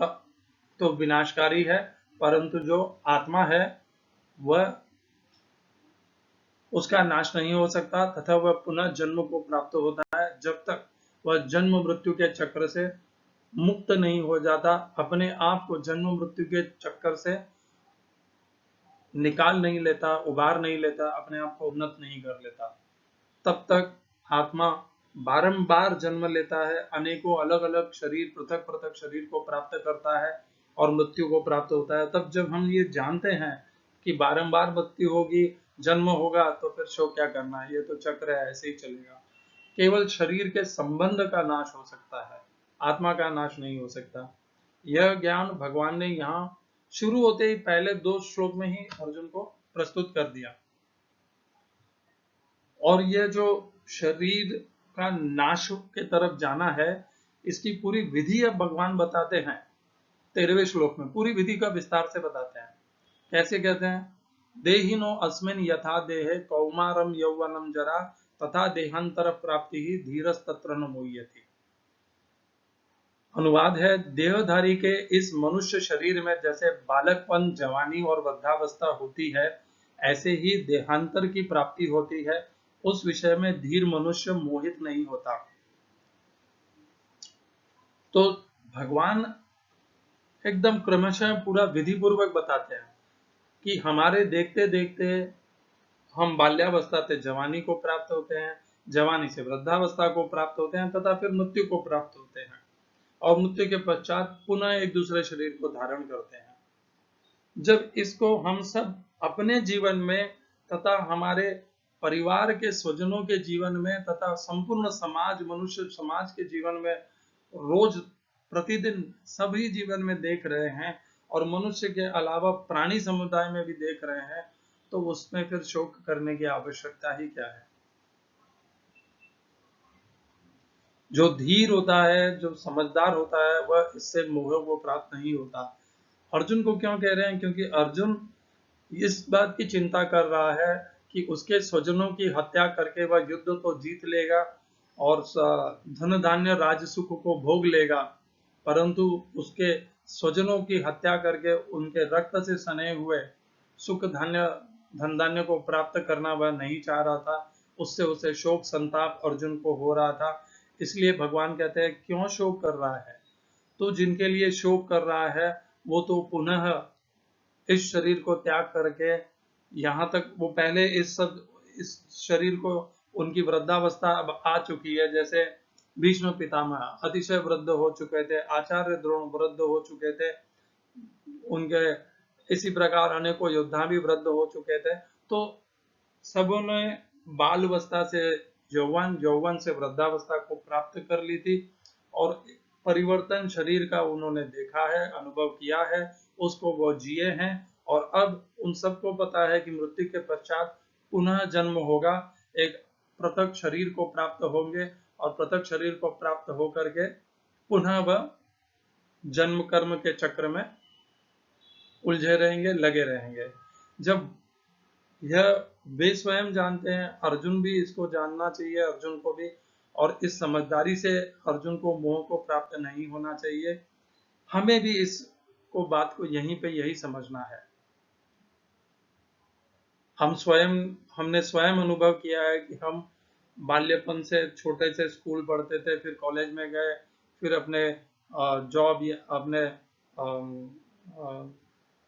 तो विनाशकारी है, परंतु जो आत्मा है वह उसका नाश नहीं हो सकता तथा वह पुनः जन्म को प्राप्त होता है जब तक वह जन्म मृत्यु के चक्र से मुक्त नहीं हो जाता, अपने आप को जन्म मृत्यु के चक्कर से निकाल नहीं लेता, उबार नहीं लेता, अपने आप को उन्नत नहीं कर लेता। तब तक आत्मा बारंबार जन्म लेता है, अनेकों अलग अलग शरीर, पृथक पृथक शरीर को प्राप्त करता है और मृत्यु को प्राप्त होता है। तब जब हम ये जानते हैं कि बारंबार मृत्यु होगी, जन्म होगा, तो फिर शोक क्या करना है, ये तो चक्र है, ऐसे ही चलेगा। केवल शरीर के संबंध का नाश हो सकता है, आत्मा का नाश नहीं हो सकता। यह ज्ञान भगवान ने यहाँ शुरू होते ही पहले 2 श्लोक में ही अर्जुन को प्रस्तुत कर दिया। और यह जो शरीर का नाश के तरफ जाना है, इसकी पूरी विधि अब भगवान बताते हैं 13वें श्लोक में। पूरी विधि का विस्तार से बताते हैं। कैसे कहते हैं, देहिनो अस्मिन् यथा देहे कौमारम यौवनम जरा तथा देहांतर प्राप्ति ही धीरस तत्र न मुह्यति। अनुवाद है, देहधारी के इस मनुष्य शरीर में जैसे बालकपन, जवानी और वृद्धावस्था होती है, ऐसे ही देहांतर की प्राप्ति होती है। उस विषय में धीर मनुष्य मोहित नहीं होता। तो भगवान एकदम क्रमशः पूरा विधि पूर्वक बताते हैं कि हमारे देखते देखते हम बाल्यावस्था से जवानी को प्राप्त होते हैं, जवानी से वृद्धावस्था को प्राप्त होते हैं तथा फिर मृत्यु को प्राप्त होते हैं और मृत्यु के पश्चात पुनः एक दूसरे शरीर को धारण करते हैं। जब इसको हम सब अपने जीवन में तथा हमारे परिवार के स्वजनों के जीवन में तथा संपूर्ण समाज, मनुष्य समाज के जीवन में रोज प्रतिदिन सभी जीवन में देख रहे हैं और मनुष्य के अलावा प्राणी समुदाय में भी देख रहे हैं, तो उसमें फिर शोक करने की आवश्यकता ही क्या है। जो धीर होता है, जो समझदार होता है, वह इससे मोह को प्राप्त नहीं होता। अर्जुन को क्यों कह रहे हैं, क्योंकि अर्जुन इस बात की चिंता कर रहा है कि उसके स्वजनों की हत्या करके वह युद्ध तो जीत लेगा और धन धान्य राज सुख को भोग लेगा, परंतु उसके स्वजनों की हत्या करके उनके रक्त से सने हुए सुख धान्य, धन धान्य को प्राप्त करना वह नहीं चाह रहा था। उससे उसे शोक संताप अर्जुन को हो रहा था। इसलिए भगवान कहते हैं, क्यों शोक कर रहा है? तो जिनके लिए शोक कर रहा है वो तो पुनः इस शरीर को त्याग करके, यहाँ तक वो पहले इस शरीर को, उनकी वृद्धावस्था अब आ चुकी है। जैसे भीष्म पितामह अतिशय वृद्ध हो चुके थे, आचार्य द्रोण वृद्ध हो चुके थे, उनके इसी प्रकार अनेकों योद्धा भी वृद्ध हो चुके थे। तो सबों ने बाल अवस्था से यौवन, यौवन से वृद्धावस्था को प्राप्त कर ली थी और परिवर्तन शरीर का उन्होंने देखा है, अनुभव किया है, उसको वो जिए हैं। और अब उन सबको पता है कि मृत्यु के पश्चात पुनः जन्म होगा, एक पृथक शरीर को प्राप्त होंगे और पृथक शरीर को प्राप्त होकर के पुनः वह जन्म कर्म के चक्र में उलझे रहेंगे, लगे रहेंगे। जब यह वे स्वयं जानते हैं, अर्जुन भी इसको जानना चाहिए, अर्जुन को भी, और इस समझदारी से अर्जुन को मोह को प्राप्त नहीं होना चाहिए। हमें भी इसको बात को यहीं पे यही समझना है। हमने स्वयं अनुभव किया है कि हम बाल्यपन से छोटे से स्कूल पढ़ते थे, फिर कॉलेज में गए, फिर अपने जॉब या अपने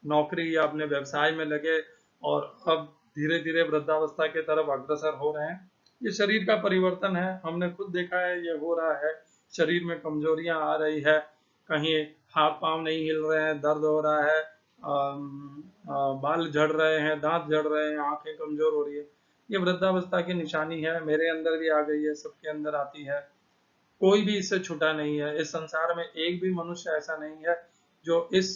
नौकरी या अपने व्यवसाय में लगे और अब धीरे धीरे वृद्धावस्था के तरफ अग्रसर हो रहे हैं। ये शरीर का परिवर्तन है, हमने खुद देखा है ये हो रहा है। शरीर में कमजोरियां आ रही है, कहीं हाथ पांव नहीं हिल रहे हैं, दर्द हो रहा है, बाल झड़ रहे हैं, दांत झड़ रहे हैं, आंखें कमजोर हो रही है। ये वृद्धावस्था की निशानी है, मेरे अंदर भी आ गई है, सबके अंदर आती है। कोई भी इससे छूटा नहीं है। इस संसार में एक भी मनुष्य ऐसा नहीं है जो इस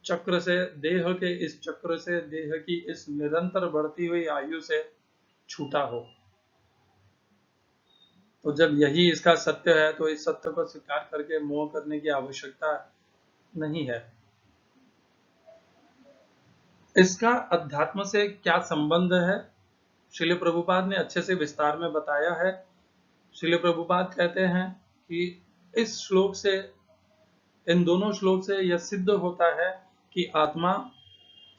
चक्र से, देह के इस चक्र से, देह की इस निरंतर बढ़ती हुई आयु से छूटा हो। तो जब यही इसका सत्य है तो इस सत्य को स्वीकार करके मोह करने की आवश्यकता नहीं है। इसका अध्यात्म से क्या संबंध है, श्रील प्रभुपाद ने अच्छे से विस्तार में बताया है। श्रील प्रभुपाद कहते हैं कि इस श्लोक से, इन दोनों श्लोक से यह सिद्ध होता है कि आत्मा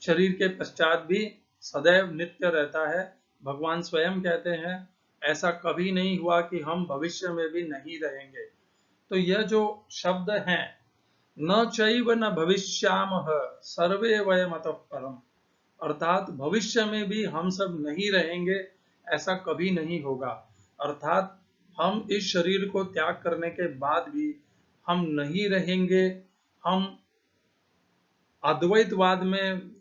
शरीर के पश्चात भी सदैव नित्य रहता है। भगवान स्वयं कहते हैं ऐसा कभी नहीं हुआ कि हम भविष्य में भी नहीं रहेंगे। तो यह जो शब्द हैं, न चैव न भविष्यामः सर्वे वयमतः परम, अर्थात भविष्य में भी हम सब नहीं रहेंगे, ऐसा कभी नहीं होगा। अर्थात हम इस शरीर को त्याग करने के बाद भी हम नहीं रहेंगे। हम अद्वैतवाद में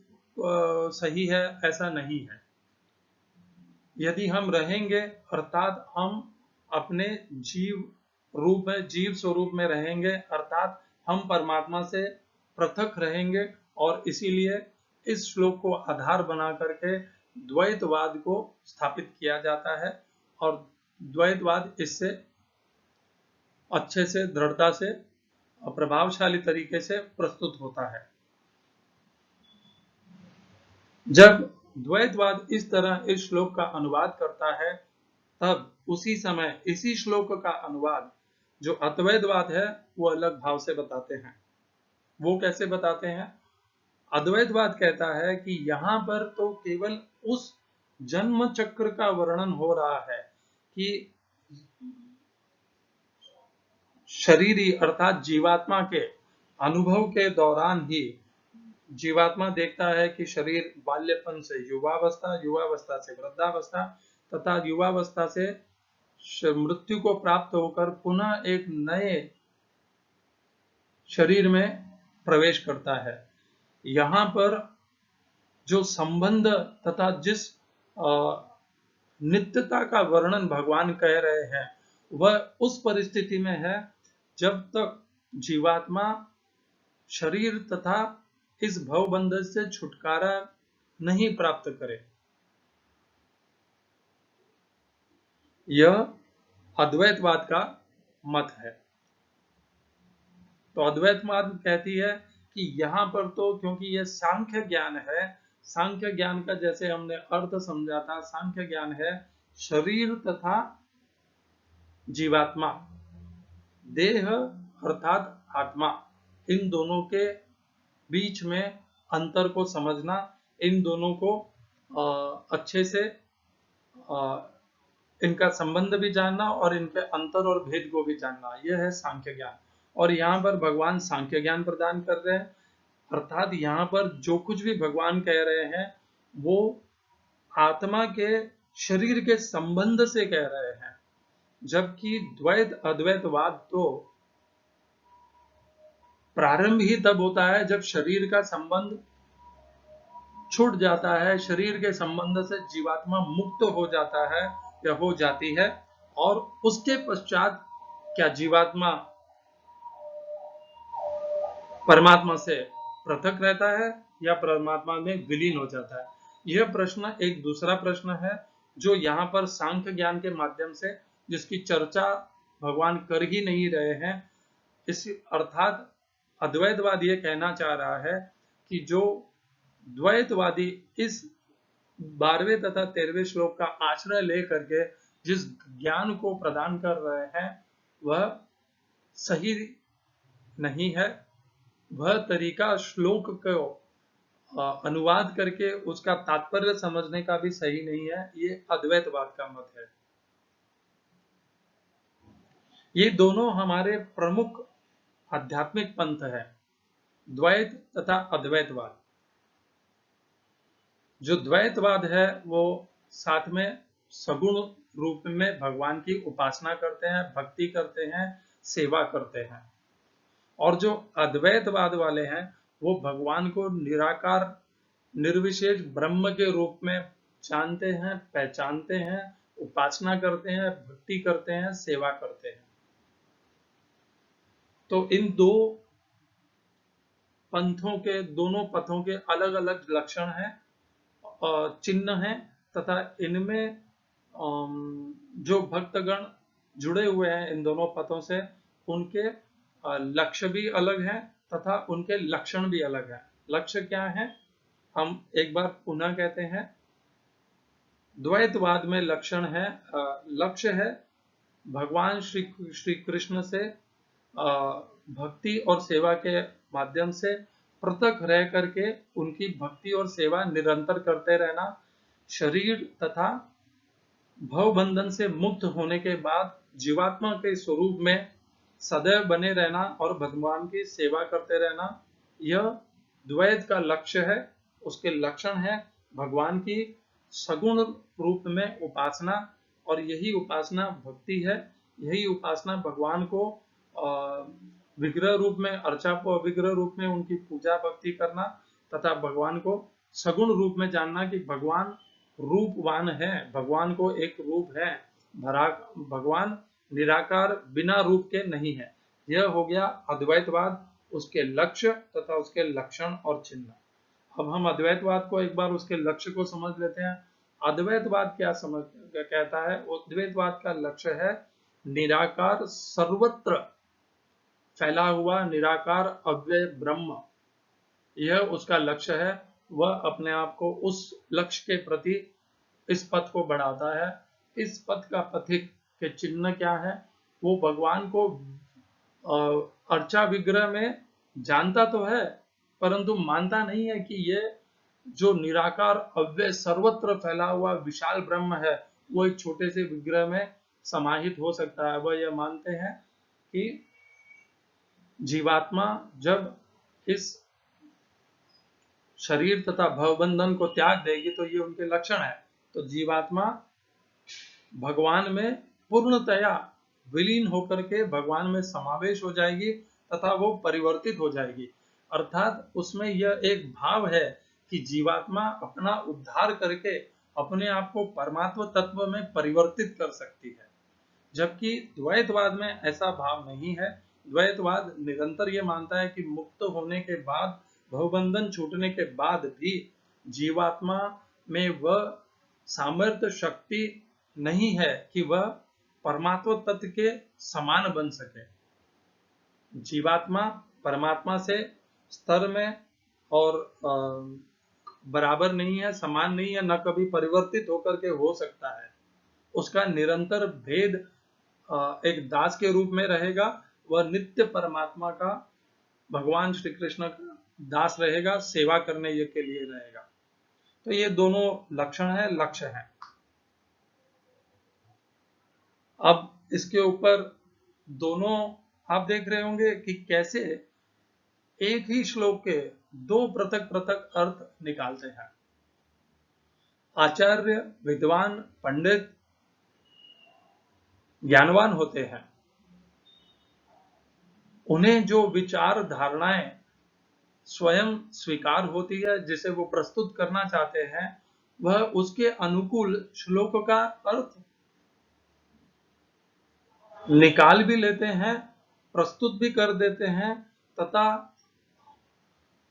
सही है ऐसा नहीं है। यदि हम रहेंगे अर्थात हम अपने जीव रूप में, जीव स्वरूप में रहेंगे, अर्थात हम परमात्मा से पृथक रहेंगे। और इसीलिए इस श्लोक को आधार बना करके द्वैतवाद को स्थापित किया जाता है और द्वैतवाद इससे अच्छे से, दृढ़ता से, प्रभावशाली तरीके से प्रस्तुत होता है। जब द्वैतवाद इस तरह इस श्लोक का अनुवाद करता है, तब उसी समय इसी श्लोक का अनुवाद जो अद्वैतवाद है वो अलग भाव से बताते हैं। वो कैसे बताते हैं? अद्वैतवाद कहता है कि यहां पर तो केवल उस जन्म चक्र का वर्णन हो रहा है कि शरीरी अर्थात जीवात्मा के अनुभव के दौरान ही जीवात्मा देखता है कि शरीर बाल्यपन से युवावस्था, युवावस्था से वृद्धावस्था तथा युवावस्था से मृत्यु को प्राप्त होकर पुनः एक नए शरीर में प्रवेश करता है। यहाँ पर जो संबंध तथा जिस नित्यता का वर्णन भगवान कह रहे हैं वह उस परिस्थिति में है जब तक जीवात्मा शरीर तथा इस भवबंधन से छुटकारा नहीं प्राप्त करे। यह अद्वैतवाद का मत है। तो अद्वैतवाद कहती है कि यहाँ पर तो क्योंकि यह सांख्य ज्ञान है, सांख्य ज्ञान का जैसे हमने अर्थ समझा था, सांख्य ज्ञान है शरीर तथा जीवात्मा, देह अर्थात आत्मा, इन दोनों के बीच में अंतर को समझना, इन दोनों को अच्छे से इनका संबंध भी जानना और इनके अंतर और भेद को भी जानना, यह है सांख्य ज्ञान। और यहाँ पर भगवान सांख्य ज्ञान प्रदान कर रहे हैं। अर्थात यहाँ पर जो कुछ भी भगवान कह रहे हैं वो आत्मा के शरीर के संबंध से कह रहे हैं, जबकि द्वैत अद्वैतवाद तो प्रारंभ ही तब होता है जब शरीर का संबंध छूट जाता है, शरीर के संबंध से जीवात्मा मुक्त हो जाता है या हो जाती है, और उसके पश्चात क्या जीवात्मा परमात्मा से पृथक रहता है या परमात्मा में विलीन हो जाता है। यह प्रश्न एक दूसरा प्रश्न है जो यहाँ पर सांख्य ज्ञान के माध्यम से, जिसकी चर्चा भगवान कर ही नहीं रहे हैं। इस अर्थात अद्वैतवाद ये कहना चाह रहा है कि जो द्वैतवादी इस 12वें तथा 13वें श्लोक का आश्रय लेकर के जिस ज्ञान को प्रदान कर रहे हैं वह सही नहीं है। वह तरीका श्लोक को अनुवाद करके उसका तात्पर्य समझने का भी सही नहीं है। ये अद्वैतवाद का मत है। ये दोनों हमारे प्रमुख आध्यात्मिक पंथ है, द्वैत तथा अद्वैतवाद। जो द्वैतवाद है वो साथ में सगुण रूप में भगवान की उपासना करते हैं, भक्ति करते हैं, सेवा करते हैं। और जो अद्वैतवाद वाले हैं वो भगवान को निराकार निर्विशेष ब्रह्म के रूप में जानते हैं, पहचानते हैं, उपासना करते हैं, भक्ति करते हैं, सेवा करते हैं। तो इन दो पंथों के, दोनों पथों के अलग अलग लक्षण हैं, चिन्ह हैं, तथा इनमें जो भक्तगण जुड़े हुए हैं इन दोनों पथों से, उनके लक्ष्य भी अलग हैं तथा उनके लक्षण भी अलग हैं। लक्ष्य क्या है, हम एक बार पुनः कहते हैं। द्वैतवाद में लक्षण है, लक्ष्य है भगवान श्री कृष्ण से भक्ति और सेवा के माध्यम से पृथक रह करके उनकी भक्ति और सेवा निरंतर करते रहना, शरीर तथा भवबंधन से मुक्त होने के बाद जीवात्मा के स्वरूप में सदैव बने रहना और भगवान की सेवा करते रहना, यह द्वैत का लक्ष्य है। उसके लक्षण है भगवान की सगुण रूप में उपासना, और यही उपासना भक्ति है। यही उपासना भगवान को विग्रह रूप में, अर्चा को विग्रह रूप में उनकी पूजा भक्ति करना, तथा भगवान को सगुण रूप में जानना कि भगवान रूपवान है, भगवान को एक रूप है, भगवान निराकार बिना रूप के नहीं है। यह हो गया अद्वैतवाद, उसके लक्ष्य तथा उसके लक्षण और चिन्ह। अब हम अद्वैतवाद को एक बार उसके लक्ष्य को समझ लेते हैं। अद्वैतवाद क्या कहता है? अद्वैतवाद का लक्ष्य है निराकार सर्वत्र फैला हुआ निराकार अव्यय ब्रह्म। यह उसका लक्ष्य है। वह अपने आप को उस लक्ष्य के प्रति इस पथ को बढ़ाता है। इस पथ का पथिक के चिन्ह क्या है? वो भगवान को अर्चा विग्रह में जानता तो है, परंतु मानता नहीं है कि ये जो निराकार अव्यय सर्वत्र फैला हुआ विशाल ब्रह्म है वो एक छोटे से विग्रह में समाहित हो सकता है। वह यह मानते हैं कि जीवात्मा जब इस शरीर तथा भवबंधन को त्याग देगी तो ये उनके लक्षण है। तो जीवात्मा भगवान में पूर्णतया विलीन होकर के भगवान में समावेश हो जाएगी तथा वो परिवर्तित हो जाएगी। अर्थात उसमें यह एक भाव है कि जीवात्मा अपना उद्धार करके अपने आप को परमात्मा तत्व में परिवर्तित कर सकती है, जबकि द्वैतवाद में ऐसा भाव नहीं है। द्वैतवाद निरंतर ये मानता है कि मुक्त होने के बाद, भवबंधन छूटने के बाद भी जीवात्मा में वह सामर्थ्य शक्ति नहीं है कि वह परमात्मा तत्व के समान बन सके। जीवात्मा परमात्मा से स्तर में और बराबर नहीं है, समान नहीं है, न कभी परिवर्तित होकर के हो सकता है। उसका निरंतर भेद एक दास के रूप में रहेगा। वह नित्य परमात्मा का, भगवान श्री कृष्ण का दास रहेगा, सेवा करने के लिए रहेगा। तो ये दोनों लक्षण है, लक्ष्य है। अब इसके ऊपर दोनों आप देख रहे होंगे कि कैसे एक ही श्लोक के दो पृथक पृथक अर्थ निकालते हैं। आचार्य, विद्वान, पंडित, ज्ञानवान होते हैं, उन्हें जो विचार धारणाएं स्वयं स्वीकार होती है, जिसे वो प्रस्तुत करना चाहते हैं, वह उसके अनुकूल श्लोक का अर्थ निकाल भी लेते हैं, प्रस्तुत भी कर देते हैं, तथा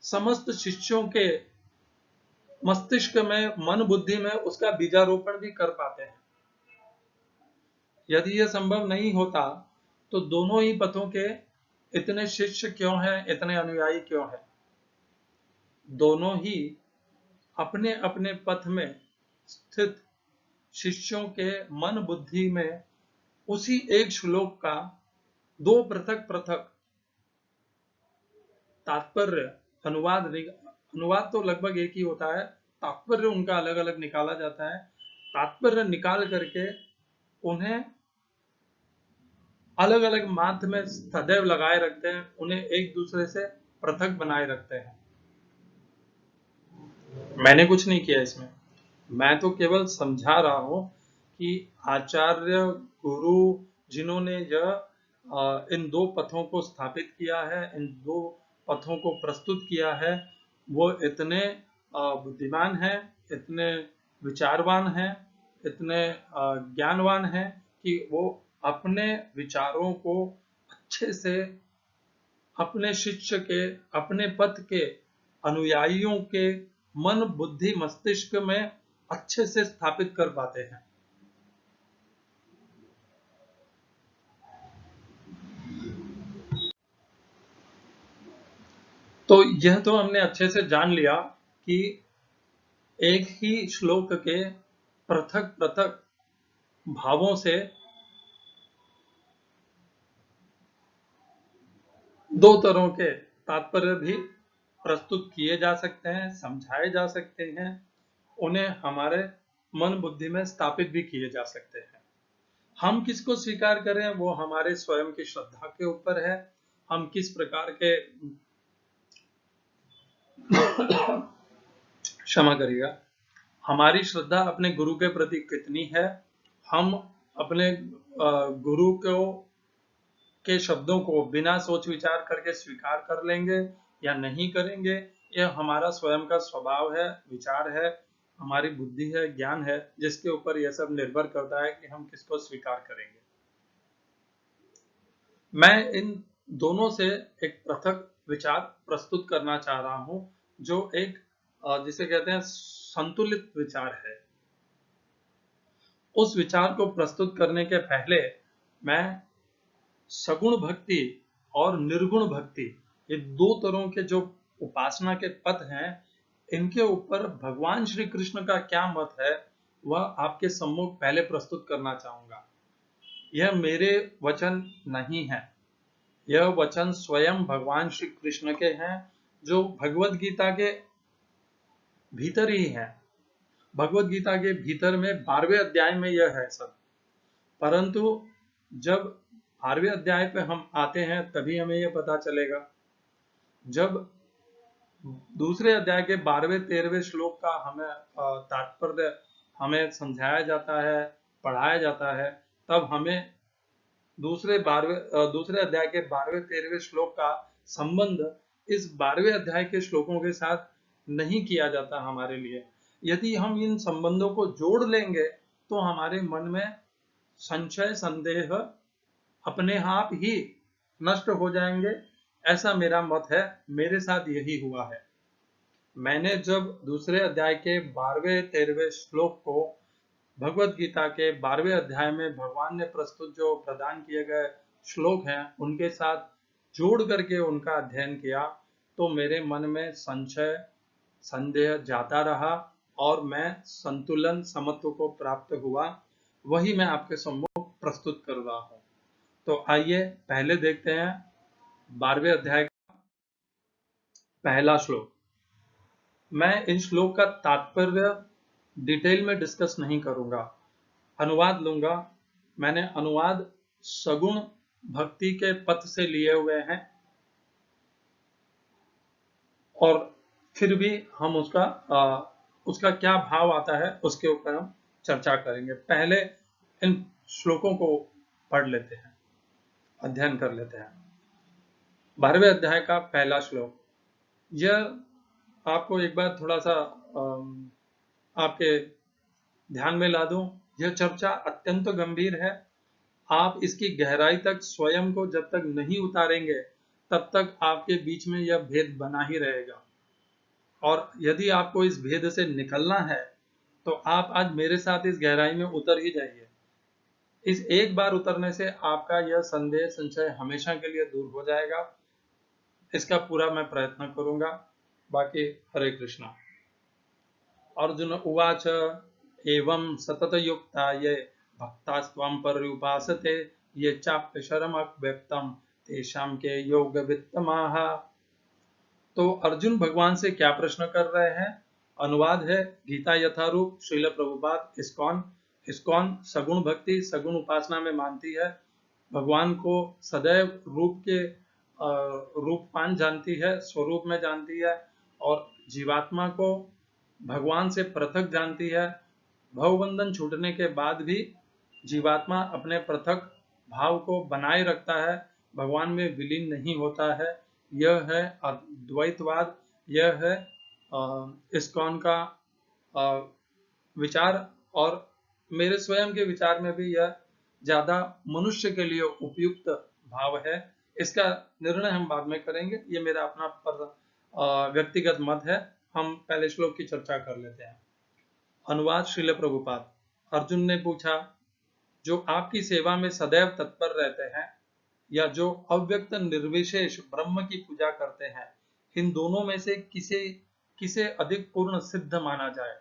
समस्त शिष्यों के मस्तिष्क में, मन बुद्धि में उसका बीजारोपण भी कर पाते हैं। यदि यह संभव नहीं होता तो दोनों ही पथों के इतने शिष्य क्यों हैं, इतने अनुयायी क्यों हैं? दोनों ही अपने अपने पथ में स्थित शिष्यों के मन बुद्धि में उसी एक श्लोक का दो पृथक पृथक तात्पर्य, अनुवाद तो लगभग एक ही होता है, तात्पर्य उनका अलग अलग निकाला जाता है। तात्पर्य निकाल करके उन्हें अलग अलग मार्ग में सदैव लगाए रखते हैं, उन्हें एक दूसरे से पृथक बनाए रखते हैं। मैंने कुछ नहीं किया इसमें, मैं तो केवल समझा रहा हूं कि आचार्य गुरु जिन्होंने इन दो पथों को स्थापित किया है, इन दो पथों को प्रस्तुत किया है, वो इतने बुद्धिमान हैं, इतने विचारवान हैं, इतने ज्ञानवान हैं कि वो अपने विचारों को अच्छे से अपने शिष्य के, अपने पथ के अनुयायियों के मन, बुद्धि, मस्तिष्क में अच्छे से स्थापित कर पाते हैं। तो यह तो हमने अच्छे से जान लिया कि एक ही श्लोक के पृथक पृथक भावों से दो तरह के तात्पर्य भी प्रस्तुत किए जा सकते हैं, समझाए जा सकते हैं, उन्हें हमारे मन बुद्धि में स्थापित भी किए जा सकते हैं। हम किसको स्वीकार करें वो हमारे स्वयं की श्रद्धा के ऊपर है। हम किस प्रकार के क्षमा करिएगा, हमारी श्रद्धा अपने गुरु के प्रति कितनी है, हम अपने गुरु को के शब्दों को बिना सोच विचार करके स्वीकार कर लेंगे या नहीं करेंगे, यह हमारा स्वयं का स्वभाव है, विचार है, हमारी बुद्धि है, ज्ञान है, जिसके ऊपर यह सब निर्भर करता है कि हम किसको स्वीकार करेंगे। मैं इन दोनों से एक पृथक विचार प्रस्तुत करना चाह रहा हूं, जो एक जिसे कहते हैं संतुलित विचार है। उस विचार को प्रस्तुत करने के पहले मैं सगुण भक्ति और निर्गुण भक्ति, ये दो तरह के जो उपासना के पथ हैं, इनके ऊपर भगवान श्री कृष्ण का क्या मत है वह आपके सम्मुख पहले प्रस्तुत करना चाहूंगा। यह मेरे वचन नहीं है, यह वचन स्वयं भगवान श्री कृष्ण के हैं, जो भगवत गीता के भीतर ही है। भगवत गीता के भीतर में 12वें अध्याय में यह है सब, परंतु जब 12वें अध्याय पे हम आते हैं तभी हमें यह पता चलेगा। जब दूसरे अध्याय के 12वें 13वें श्लोक का हमें तात्पर्य हमें समझाया जाता है, पढ़ाया जाता है, तब हमें दूसरे अध्याय के 12वें 13वें श्लोक का संबंध इस 12वें अध्याय के श्लोकों के साथ नहीं किया जाता हमारे लिए। यदि हम इन संबंधों को जोड़ लेंगे तो हमारे मन में संशय, संदेह अपने आप ही नष्ट हो जाएंगे, ऐसा मेरा मत है। मेरे साथ यही हुआ है। मैंने जब दूसरे अध्याय के 12वें 13वें श्लोक को भगवत गीता के 12वें अध्याय में भगवान ने प्रस्तुत जो प्रदान किए गए श्लोक हैं उनके साथ जोड़ करके उनका अध्ययन किया, तो मेरे मन में संशय, संदेह जाता रहा और मैं संतुलन, समत्व को प्राप्त हुआ। वही मैं आपके सम्मुख प्रस्तुत कर रहा हूं। तो आइए पहले देखते हैं 12वें अध्याय का पहला श्लोक। मैं इन श्लोक का तात्पर्य डिटेल में डिस्कस नहीं करूंगा, अनुवाद लूंगा। मैंने अनुवाद सगुण भक्ति के पथ से लिए हुए हैं और फिर भी हम उसका क्या भाव आता है उसके ऊपर हम चर्चा करेंगे। पहले इन श्लोकों को पढ़ लेते हैं, अध्ययन कर लेते हैं। 12वें अध्याय का पहला श्लोक, यह आपको एक बार थोड़ा सा आपके ध्यान में ला दूं। यह चर्चा अत्यंत गंभीर है। आप इसकी गहराई तक स्वयं को जब तक नहीं उतारेंगे तब तक आपके बीच में यह भेद बना ही रहेगा। और यदि आपको इस भेद से निकलना है तो आप आज मेरे साथ इस गहराई में उतर ही जाइए। इस एक बार उतरने से आपका यह संदेह, संशय हमेशा के लिए दूर हो जाएगा। इसका पूरा मैं प्रयत्न करूंगा। बाकी हरे कृष्णा। अर्जुन उवाच एवं सततयुक्ता ये भक्तास्त्वां पर्युपासते ये चाप्यशरमव्यक्तं तेषां के योगवित्तमाः। तो अर्जुन भगवान से क्या प्रश्न कर रहे हैं? अनुवाद है गीता यथारूप श्रील प्रभुपाद इस्कॉन। इस्कॉन सगुण भक्ति, सगुण उपासना में मानती है। भगवान को सदैव रूपवान जानती है, स्वरूप में जानती है, और जीवात्मा को भगवान से पृथक जानती है। भवबंधन छूटने के बाद भी जीवात्मा अपने पृथक भाव को बनाए रखता है, भगवान में विलीन नहीं होता है। यह है अद्वैतवाद, यह है इस्कॉन का विचार, और मेरे स्वयं के विचार में भी यह ज्यादा मनुष्य के लिए उपयुक्त भाव है। इसका निर्णय हम बाद में करेंगे, ये मेरा अपना व्यक्तिगत मत है। हम पहले श्लोक की चर्चा कर लेते हैं। अनुवाद श्रील प्रभुपाद। अर्जुन ने पूछा, जो आपकी सेवा में सदैव तत्पर रहते हैं या जो अव्यक्त निर्विशेष ब्रह्म की पूजा करते हैं, इन दोनों में से किसे अधिक पूर्ण सिद्ध माना जाए?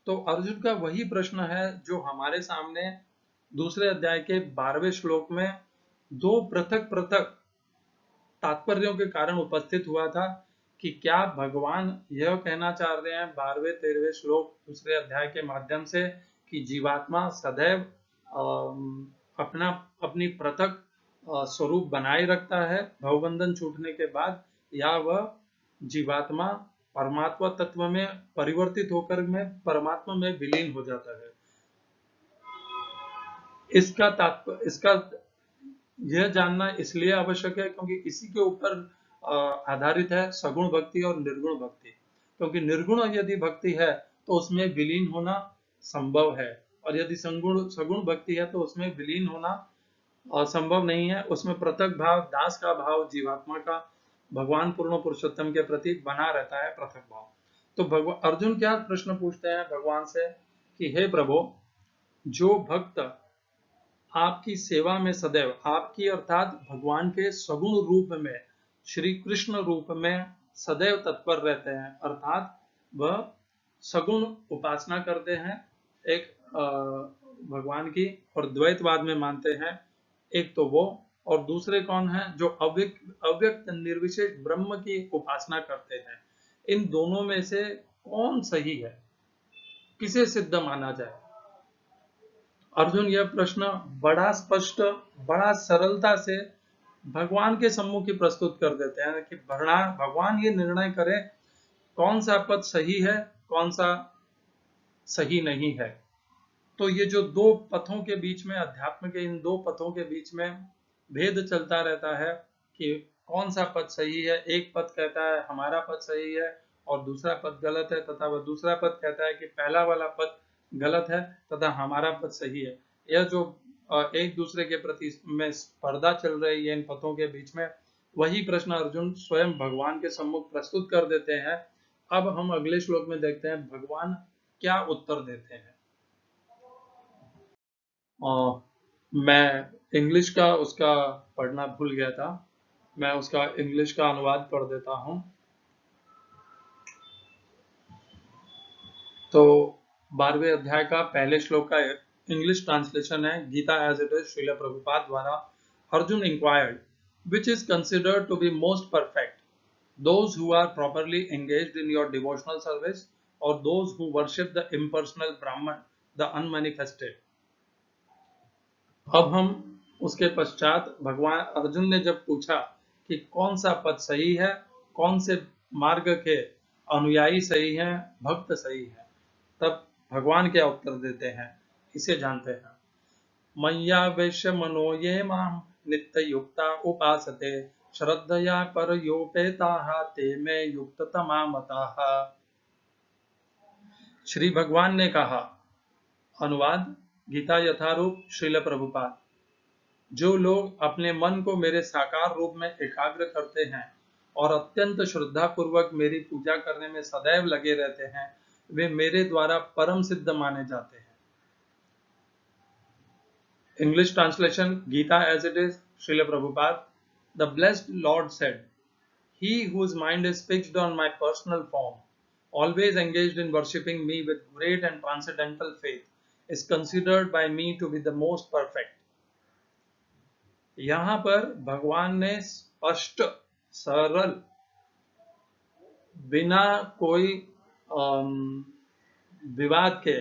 तो अर्जुन का वही प्रश्न है जो हमारे सामने दूसरे अध्याय के 12वें श्लोक में दो पृथक पृथक तात्पर्यों के कारण उपस्थित हुआ था कि क्या भगवान यह कहना चाह रहे हैं 12वें 13वें श्लोक दूसरे अध्याय के माध्यम से कि जीवात्मा सदैव अपनी पृथक स्वरूप बनाए रखता है भवबंधन छूटने के बाद, या वह जीवात्मा परमात्मा तत्व में परिवर्तित होकर में परमात्मा में विलीन हो जाता है? इसका यह जानना इसलिए आवश्यक है क्योंकि इसी के ऊपर आधारित है सगुण भक्ति और निर्गुण भक्ति। क्योंकि निर्गुण यदि भक्ति है तो उसमें विलीन होना संभव है, और यदि सगुण भक्ति है तो उसमें विलीन होना असंभव नहीं है। उसमें पृथक भाव, दास का भाव, जीवात्मा का भगवान पूर्ण पुरुषोत्तम के प्रति बना रहता है पृथक भाव। तो अर्जुन क्या प्रश्न पूछते हैं भगवान से कि हे प्रभु, जो भक्त आपकी सेवा में सदैव, आपकी अर्थात भगवान के सगुण रूप में, श्री कृष्ण रूप में सदैव तत्पर रहते हैं, अर्थात वह सगुण उपासना करते हैं एक भगवान की और द्वैतवाद में मानते हैं, एक तो वो, और दूसरे कौन है जो अव्यक्त निर्विशेष ब्रह्म की उपासना करते हैं। इन दोनों में से कौन सही है, किसे सिद्ध माना जाए? अर्जुन यह प्रश्न बड़ा स्पष्ट, बड़ा सरलता से भगवान के सम्मुख ही प्रस्तुत कर देते हैं कि भगवान ये निर्णय करें कौन सा पद सही है, कौन सा सही नहीं है। तो ये जो दो पथों के बीच में, अध्यात्म के इन दो पथों के बीच में भेद चलता रहता है कि कौन सा पद सही है। एक पद कहता है हमारा पद सही है और दूसरा पद गलत है, तथा वह दूसरा पद कहता है कि पहला वाला पद गलत है तथा हमारा पद सही है। यह जो एक दूसरे के प्रति में स्पर्धा चल रही है इन पथों के बीच में, वही प्रश्न अर्जुन स्वयं भगवान के सम्मुख प्रस्तुत कर देते हैं। अब हम अगले श्लोक में देखते हैं भगवान क्या उत्तर देते हैं। मैं इंग्लिश का उसका पढ़ना भूल गया था, मैं उसका इंग्लिश का अनुवाद पढ़ देता हूं। तो 12वें अध्याय का पहले श्लोक का इंग्लिश ट्रांसलेशन है Gita as it is Srila Prabhupada द्वारा। Arjuna inquired, which is considered to be most perfect, those who are properly engaged in your devotional service or those who worship the impersonal Brahman, the unmanifested? अब हम उसके पश्चात भगवान अर्जुन ने जब पूछा कि कौन सा पद सही है, कौन से मार्ग के अनुयायी सही हैं, भक्त सही है, तब भगवान क्या उत्तर देते हैं, इसे जानते हैं। मय्या वैश्य मनो ये माम नित्य युक्ता उपासते श्रद्धया परयोपेताः ते मे युक्ततमा मताः। श्री भगवान ने कहा, अनुवाद गीता यथारूप श्रील प्रभुपाद, जो लोग अपने मन को मेरे साकार रूप में एकाग्र करते हैं और अत्यंत श्रद्धा पूर्वक मेरी पूजा करने में सदैव लगे रहते हैं, वे मेरे द्वारा परम सिद्ध माने जाते हैं। English translation, Gita as it is, Srila Prabhupada. The blessed Lord said, he whose mind is fixed on my personal form, always engaged in worshipping me with great and transcendental faith, is considered by me to be the most perfect. यहाँ पर भगवान ने स्पष्ट, सरल, बिना कोई विवाद के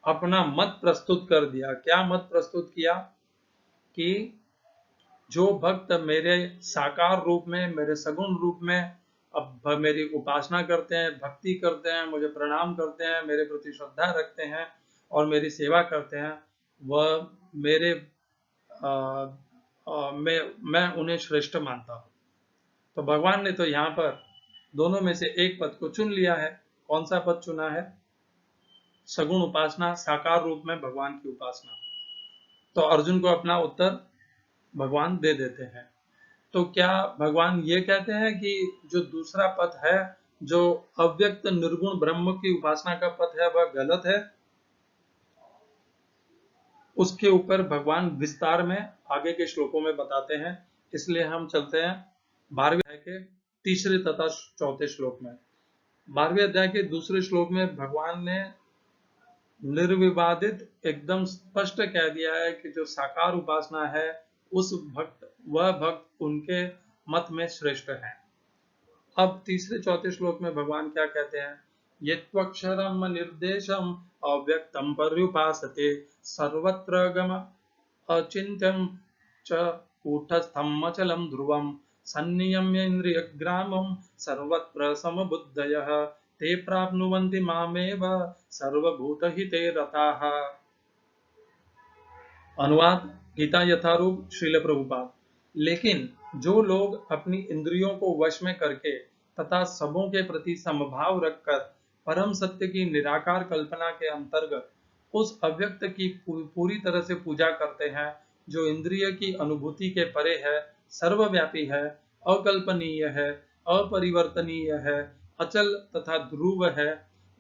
अपना मत प्रस्तुत कर दिया। क्या मत प्रस्तुत किया? कि जो भक्त मेरे साकार रूप में, मेरे सगुण रूप में अब मेरी उपासना करते हैं, भक्ति करते हैं, मुझे प्रणाम करते हैं, मेरे प्रति श्रद्धा रखते हैं और मेरी सेवा करते हैं, वह मेरे मैं उन्हें श्रेष्ठ मानता हूँ। तो भगवान ने तो यहाँ पर दोनों में से एक पद को चुन लिया है। कौन सा पद चुना है? सगुण उपासना, साकार रूप में भगवान की उपासना। तो अर्जुन को अपना उत्तर भगवान दे देते हैं। तो क्या भगवान ये कहते हैं कि जो दूसरा पथ है, जो अव्यक्त निर्गुण ब्रह्म की उपासना का पथ है, वह गलत है? उसके ऊपर भगवान विस्तार में आगे के श्लोकों में बताते हैं। इसलिए हम चलते हैं 12वें अध्याय के तीसरे तथा चौथे श्लोक में। 12वें अध्याय के दूसरे श्लोक में भगवान ने निर्विवादित एकदम स्पष्ट कह दिया है कि जो साकार उपासना है, वह भक्त उनके मत में श्रेष्ठ है। अब तीसरे चौथे श्लोक में भगवान क्या कहते हैं? यत्त्वक्षरम निर्देशम अव्यक्तम पर्युपासते सर्वत्र गम अचिन्त्यम च कूटस्थम अचलम ध्रुवम संनियम्य इंद्रियग्रामम सर्वत्र समबुद्धयः ते प्राप्नुवन्ति मामेव सर्वभूतहिते रताः। अनुवाद गीता यथारूप श्रील प्रभुपाद। लेकिन जो लोग अपनी इंद्रियों को वश में करके तथा सबों के प्रति समभाव रखकर परम सत्य की निराकार कल्पना के अंतर्गत उस अव्यक्त की पूरी तरह से पूजा करते हैं, जो इंद्रिय की अनुभूति के परे है, सर्वव्यापी है, अकल्पनीय है, अपरिवर्तनीय है, अचल तथा ध्रुव है,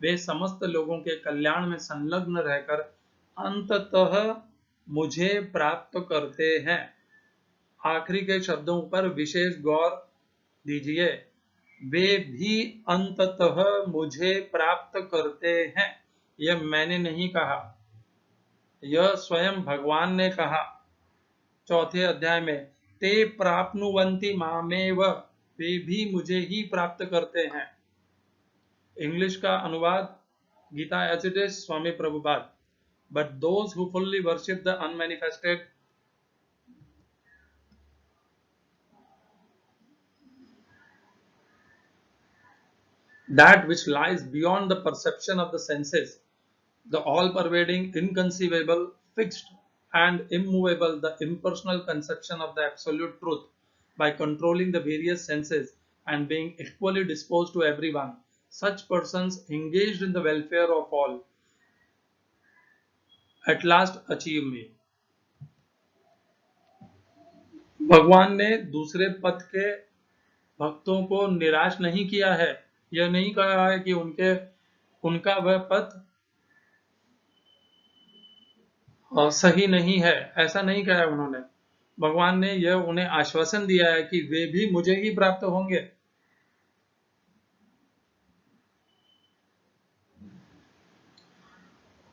वे समस्त लोगों के कल्याण में संलग्न रहकर अंततः मुझे प्राप्त करते हैं। आखिरी के शब्दों पर विशेष गौर दीजिए। वे भी अंततः मुझे प्राप्त करते हैं। यह मैंने नहीं कहा, यह स्वयं भगवान ने कहा चौथे अध्याय में। ते प्राप्नुवन्ति मामेव, वे भी मुझे ही प्राप्त करते हैं। इंग्लिश का अनुवाद Gita as it is, Swami Prabhupada. But those who fully worship the unmanifested, that which lies beyond the perception of the senses, the all-pervading, inconceivable, fixed and immovable, the impersonal conception of the absolute truth, by controlling the various senses and being equally disposed to everyone, such persons engaged in the welfare of all at last achieve me। भगवान ने दूसरे पथ के भक्तों को निराश नहीं किया है। यह नहीं कहा है कि उनका वह पथ सही नहीं है, ऐसा नहीं कहा है उन्होंने। भगवान ने यह उन्हें आश्वासन दिया है कि वे भी मुझे ही प्राप्त होंगे।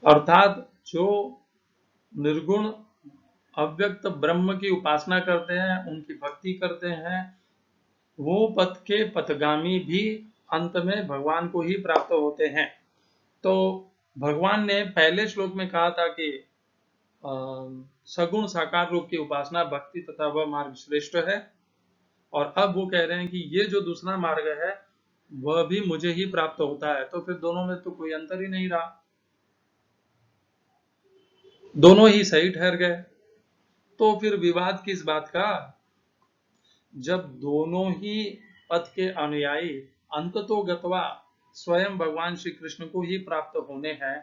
अर्थात जो निर्गुण अव्यक्त ब्रह्म की उपासना करते हैं, उनकी भक्ति करते हैं, वो पथ के पथगामी भी अंत में भगवान को ही प्राप्त होते हैं। तो भगवान ने पहले श्लोक में कहा था कि सगुण साकार रूप की उपासना, भक्ति तथा वह मार्ग श्रेष्ठ है, और अब वो कह रहे हैं कि ये जो दूसरा मार्ग है वह भी मुझे ही प्राप्त होता है। तो फिर दोनों में तो कोई अंतर ही नहीं रहा, दोनों ही सही ठहर गए। तो फिर विवाद किस बात का? जब दोनों ही पथ के अनुयायी अंततोगत्वा स्वयं भगवान श्री कृष्ण को ही प्राप्त होने हैं,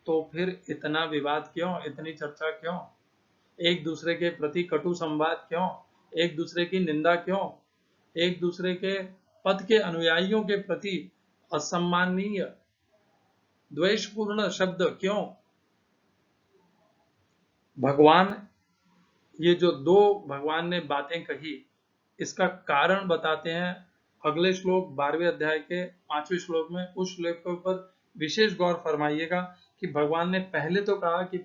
तो फिर इतना विवाद क्यों, इतनी चर्चा क्यों, एक दूसरे के प्रति कटु संवाद क्यों, एक दूसरे की निंदा क्यों, एक दूसरे के पथ के अनुयायियों के प्रति असम्माननीय द्वेषपूर्ण शब्द क्यों? भगवान, ये जो दो भगवान ने बातें कही, इसका कारण बताते हैं अगले श्लोक 12वें अध्याय के 5वें श्लोक में। उस श्लोक के ऊपर विशेष गौर फरमाइएगा कि भगवान ने पहले तो कहा कि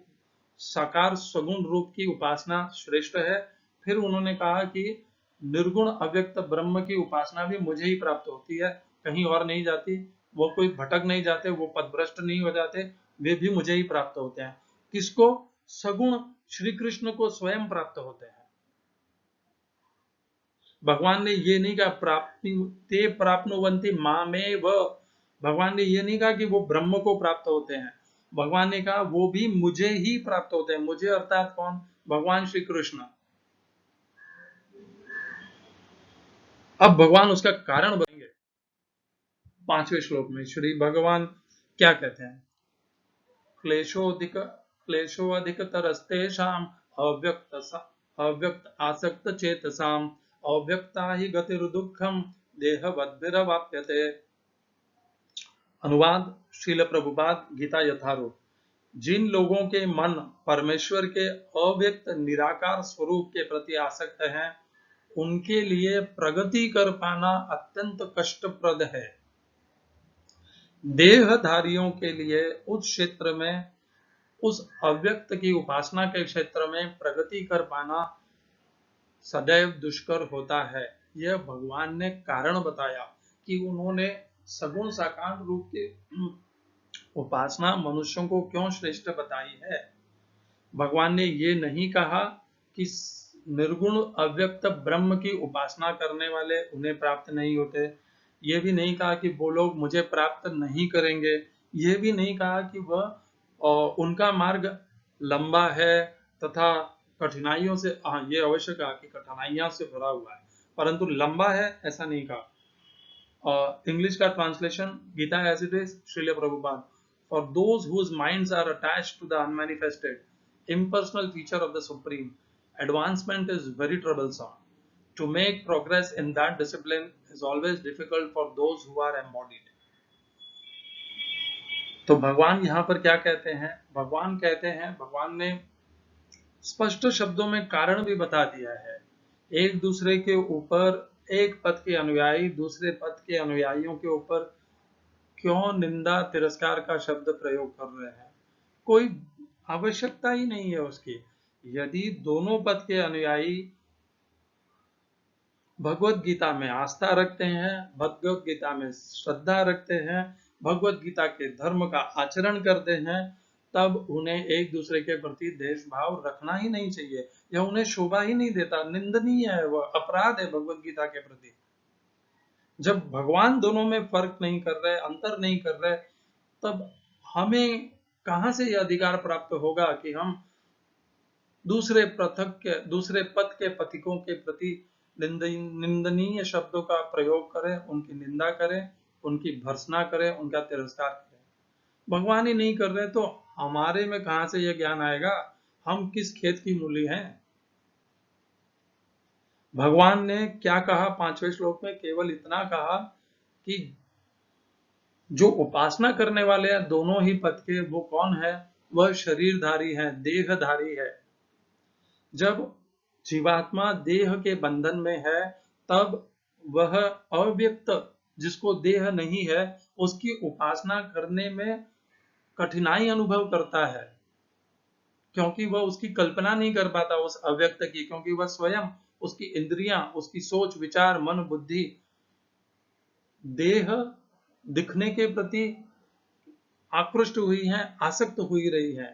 साकार सगुण रूप की उपासना श्रेष्ठ है, फिर उन्होंने कहा कि निर्गुण अव्यक्त ब्रह्म की उपासना भी मुझे ही प्राप्त होती है, कहीं और नहीं जाती, वो कोई भटक नहीं जाते, वो पथभ्रष्ट नहीं हो जाते, वे भी मुझे ही प्राप्त होते हैं। किसको? सगुण श्री कृष्ण को स्वयं प्राप्त होते हैं। भगवान ने ये नहीं कहा प्राप्ति ते प्राप्नुवन्ति मामेव, भगवान ने ये नहीं कहा कि वो ब्रह्म को प्राप्त होते हैं, भगवान ने कहा वो भी मुझे ही प्राप्त होते हैं। मुझे अर्थात कौन? भगवान श्री कृष्ण। अब भगवान उसका कारण बनेंगे। 5वें श्लोक में श्री भगवान क्या कहते हैं? क्लेशोऽधिकतरस्तेषाम् अव्यक्त आसक्त चेतसाम् अव्यक्ता हि गतिर्दुःखम् देहवद्भिरवाप्यते। अनुवाद श्रील प्रभुपाद गीता यथारूप। जिन लोगों के मन परमेश्वर के अव्यक्त निराकार स्वरूप के प्रति आसक्त हैं, उनके लिए प्रगति कर पाना अत्यंत कष्टप्रद है। देहधारियों के लिए उस क्षेत्र में, उस अव्यक्त की उपासना के क्षेत्र में प्रगति कर पाना सदैव दुष्कर होता है। यह भगवान ने कारण बताया कि उन्होंने सगुण साकार रूप की उपासना मनुष्यों को क्यों श्रेष्ठ बताई है। भगवान ने ये नहीं कहा कि निर्गुण अव्यक्त ब्रह्म की उपासना करने वाले उन्हें प्राप्त नहीं होते, ये भी नहीं कहा कि वो लोग मुझे प्राप्त नहीं करेंगे, ये भी नहीं कहा कि वह उनका मार्ग लंबा है तथा कठिनाइयों से, हाँ ये अवश्य कहा कि कठिनाइयों से भरा हुआ है, परंतु लंबा है ऐसा नहीं कहा। इंग्लिश का translation Gita as it is Srila Prabhupada. For those whose minds are attached to the unmanifested, impersonal feature of the Supreme, advancement is very troublesome. To make progress in that discipline is always difficult for those who are embodied. तो भगवान यहाँ पर क्या कहते हैं? भगवान कहते हैं, भगवान ने स्पष्ट शब्दों में कारण भी बता दिया है। एक दूसरे के ऊपर, एक पद के अनुयायी दूसरे पद के अनुयायियों के ऊपर क्यों निंदा तिरस्कार का शब्द प्रयोग कर रहे हैं? कोई आवश्यकता ही नहीं है उसकी। यदि दोनों पद के अनुयायी भगवत गीता में आस्था रखते हैं, भगवत गीता में श्रद्धा रखते हैं, भगवत गीता के धर्म का आचरण करते हैं, तब उन्हें एक दूसरे के प्रति देश भाव रखना ही नहीं चाहिए। यह उन्हें शोभा ही नहीं देता, निंदनीय है, वह अपराध है भगवत गीता के प्रति। जब भगवान दोनों में फर्क नहीं कर रहे, अंतर नहीं कर रहे, तब हमें कहां से यह अधिकार प्राप्त होगा कि हम दूसरे पथ के पथिकों के प्रति निंदनीय शब्दों का प्रयोग करें, उनकी निंदा करें, उनकी भर्त्सना करें, उनका तिरस्कार करें। भगवान ही नहीं कर रहे तो हमारे में कहां से यह ज्ञान आएगा? हम किस खेत की मूली हैं? भगवान ने क्या कहा 5वें श्लोक में? केवल इतना कहा कि जो उपासना करने वाले हैं दोनों ही पद के, वो कौन है? वह शरीरधारी है, देहधारी है। जब जीवात्मा देह के बंधन में है, तब वह अव्यक्त जिसको देह नहीं है उसकी उपासना करने में कठिनाई अनुभव करता है, क्योंकि वह उसकी कल्पना नहीं कर पाता उस अव्यक्त की, क्योंकि वह स्वयं, उसकी इंद्रियां, उसकी सोच विचार मन बुद्धि देह दिखने के प्रति आकृष्ट हुई है, आसक्त हुई रही है।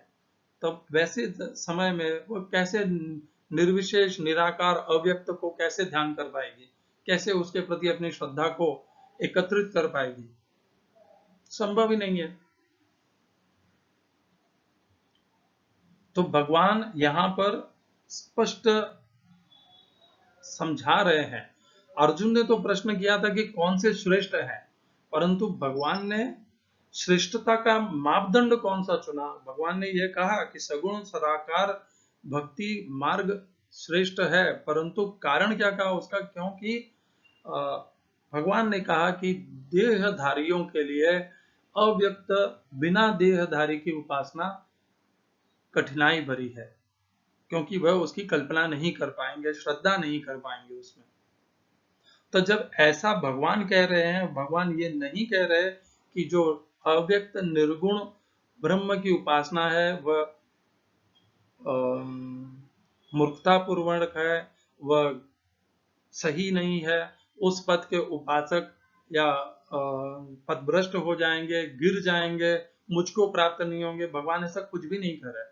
तब वैसे समय में वो कैसे निर्विशेष निराकार अव्यक्त को कैसे ध्यान कर पाएगी? कैसे उसके प्रति अपनी श्रद्धा को एकत्रित कर पाएगी? संभव ही नहीं है। तो भगवान यहां पर स्पष्ट समझा रहे हैं। अर्जुन ने तो प्रश्न किया था कि कौन से श्रेष्ठ है, परंतु भगवान ने श्रेष्ठता का मापदंड कौन सा चुना? भगवान ने यह कहा कि सगुण सदाकार भक्ति मार्ग श्रेष्ठ है, परंतु कारण क्या कहा उसका? क्योंकि भगवान ने कहा कि देहधारियों के लिए अव्यक्त बिना देहधारी की उपासना कठिनाई भरी है, क्योंकि वह उसकी कल्पना नहीं कर पाएंगे, श्रद्धा नहीं कर पाएंगे उसमें। तो जब ऐसा भगवान कह रहे हैं, भगवान ये नहीं कह रहे कि जो अव्यक्त निर्गुण ब्रह्म की उपासना है वह मूर्खतापूर्वक है, वह सही नहीं है, उस पद के उपासक या पदभ्रष्ट हो जाएंगे, गिर जाएंगे, मुझको प्राप्त नहीं होंगे। भगवान ऐसा कुछ भी नहीं कर रहे।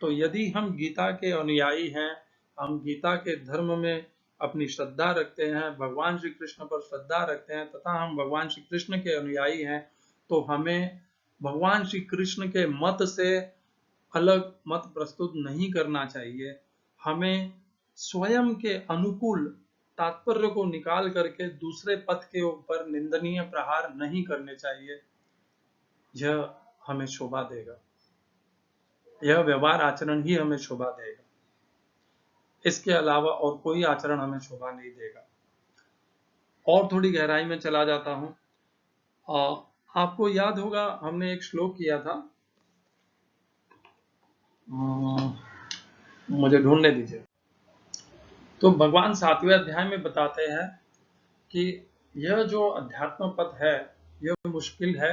तो यदि हम गीता के अनुयायी हैं, हम गीता के धर्म में अपनी श्रद्धा रखते हैं, भगवान श्री कृष्ण पर श्रद्धा रखते हैं तथा हम भगवान श्री कृष्ण के अनुयायी हैं, तो हमें भगवान श्री कृष्ण के मत से अलग मत प्रस्तुत नहीं करना चाहिए। हमें स्वयं के अनुकूल तात्पर्य को निकाल करके दूसरे पथ के ऊपर निंदनीय प्रहार नहीं करने चाहिए। यह हमें शोभा देगा, यह व्यवहार आचरण ही हमें शोभा देगा। इसके अलावा और कोई आचरण हमें शोभा नहीं देगा। और थोड़ी गहराई में चला जाता हूं। आपको याद होगा हमने एक श्लोक किया था, मुझे ढूंढने दीजिए। तो भगवान 7वें अध्याय में बताते हैं कि यह जो अध्यात्म पथ है यह मुश्किल है,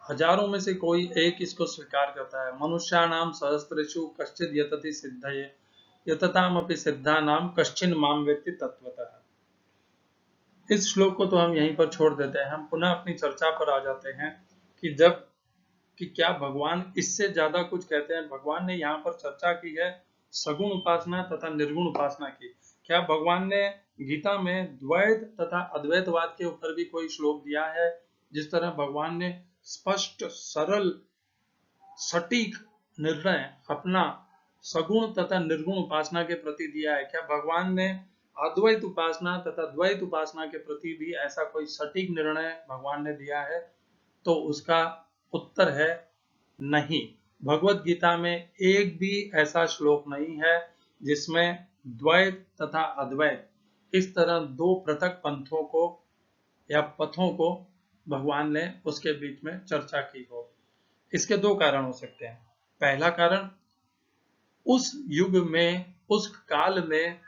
हजारों में से कोई एक इसको स्वीकार करता है। मनुष्याणाम सहस्रेषु कश्चित् यतति सिद्धये यततामपि सिद्धानाम कश्चिन् माम वेत्ति तत्वतः। इस श्लोक को तो हम यहीं पर छोड़ देते हैं। हम पुनः अपनी चर्चा पर आ जाते हैं कि क्या भगवान इससे ज्यादा कुछ कहते हैं। भगवान ने यहाँ पर चर्चा की है सगुण उपासना तथा निर्गुण उपासना की। क्या भगवान ने गीता में द्वैत तथा अद्वैतवाद के ऊपर भी कोई श्लोक दिया है? जिस तरह भगवान ने स्पष्ट, सरल, सटीक निर्णय अपना सगुण तथा निर्गुण उपासना के प्रति दिया है, क्या भगवान ने अद्वैत उपासना तथा द्वैत उपासना के प्रति भी ऐसा कोई सटीक निर्णय भगवान ने दिया है? तो उसका उत्तर है नहीं। भगवत गीता में एक भी ऐसा श्लोक नहीं है जिसमें द्वैत तथा अद्वैत इस तरह दो पृथक पंथों को या पथों को भगवान ने उसके बीच में चर्चा की हो। इसके दो कारण हो सकते हैं। पहला कारण, उस युग में, उस काल में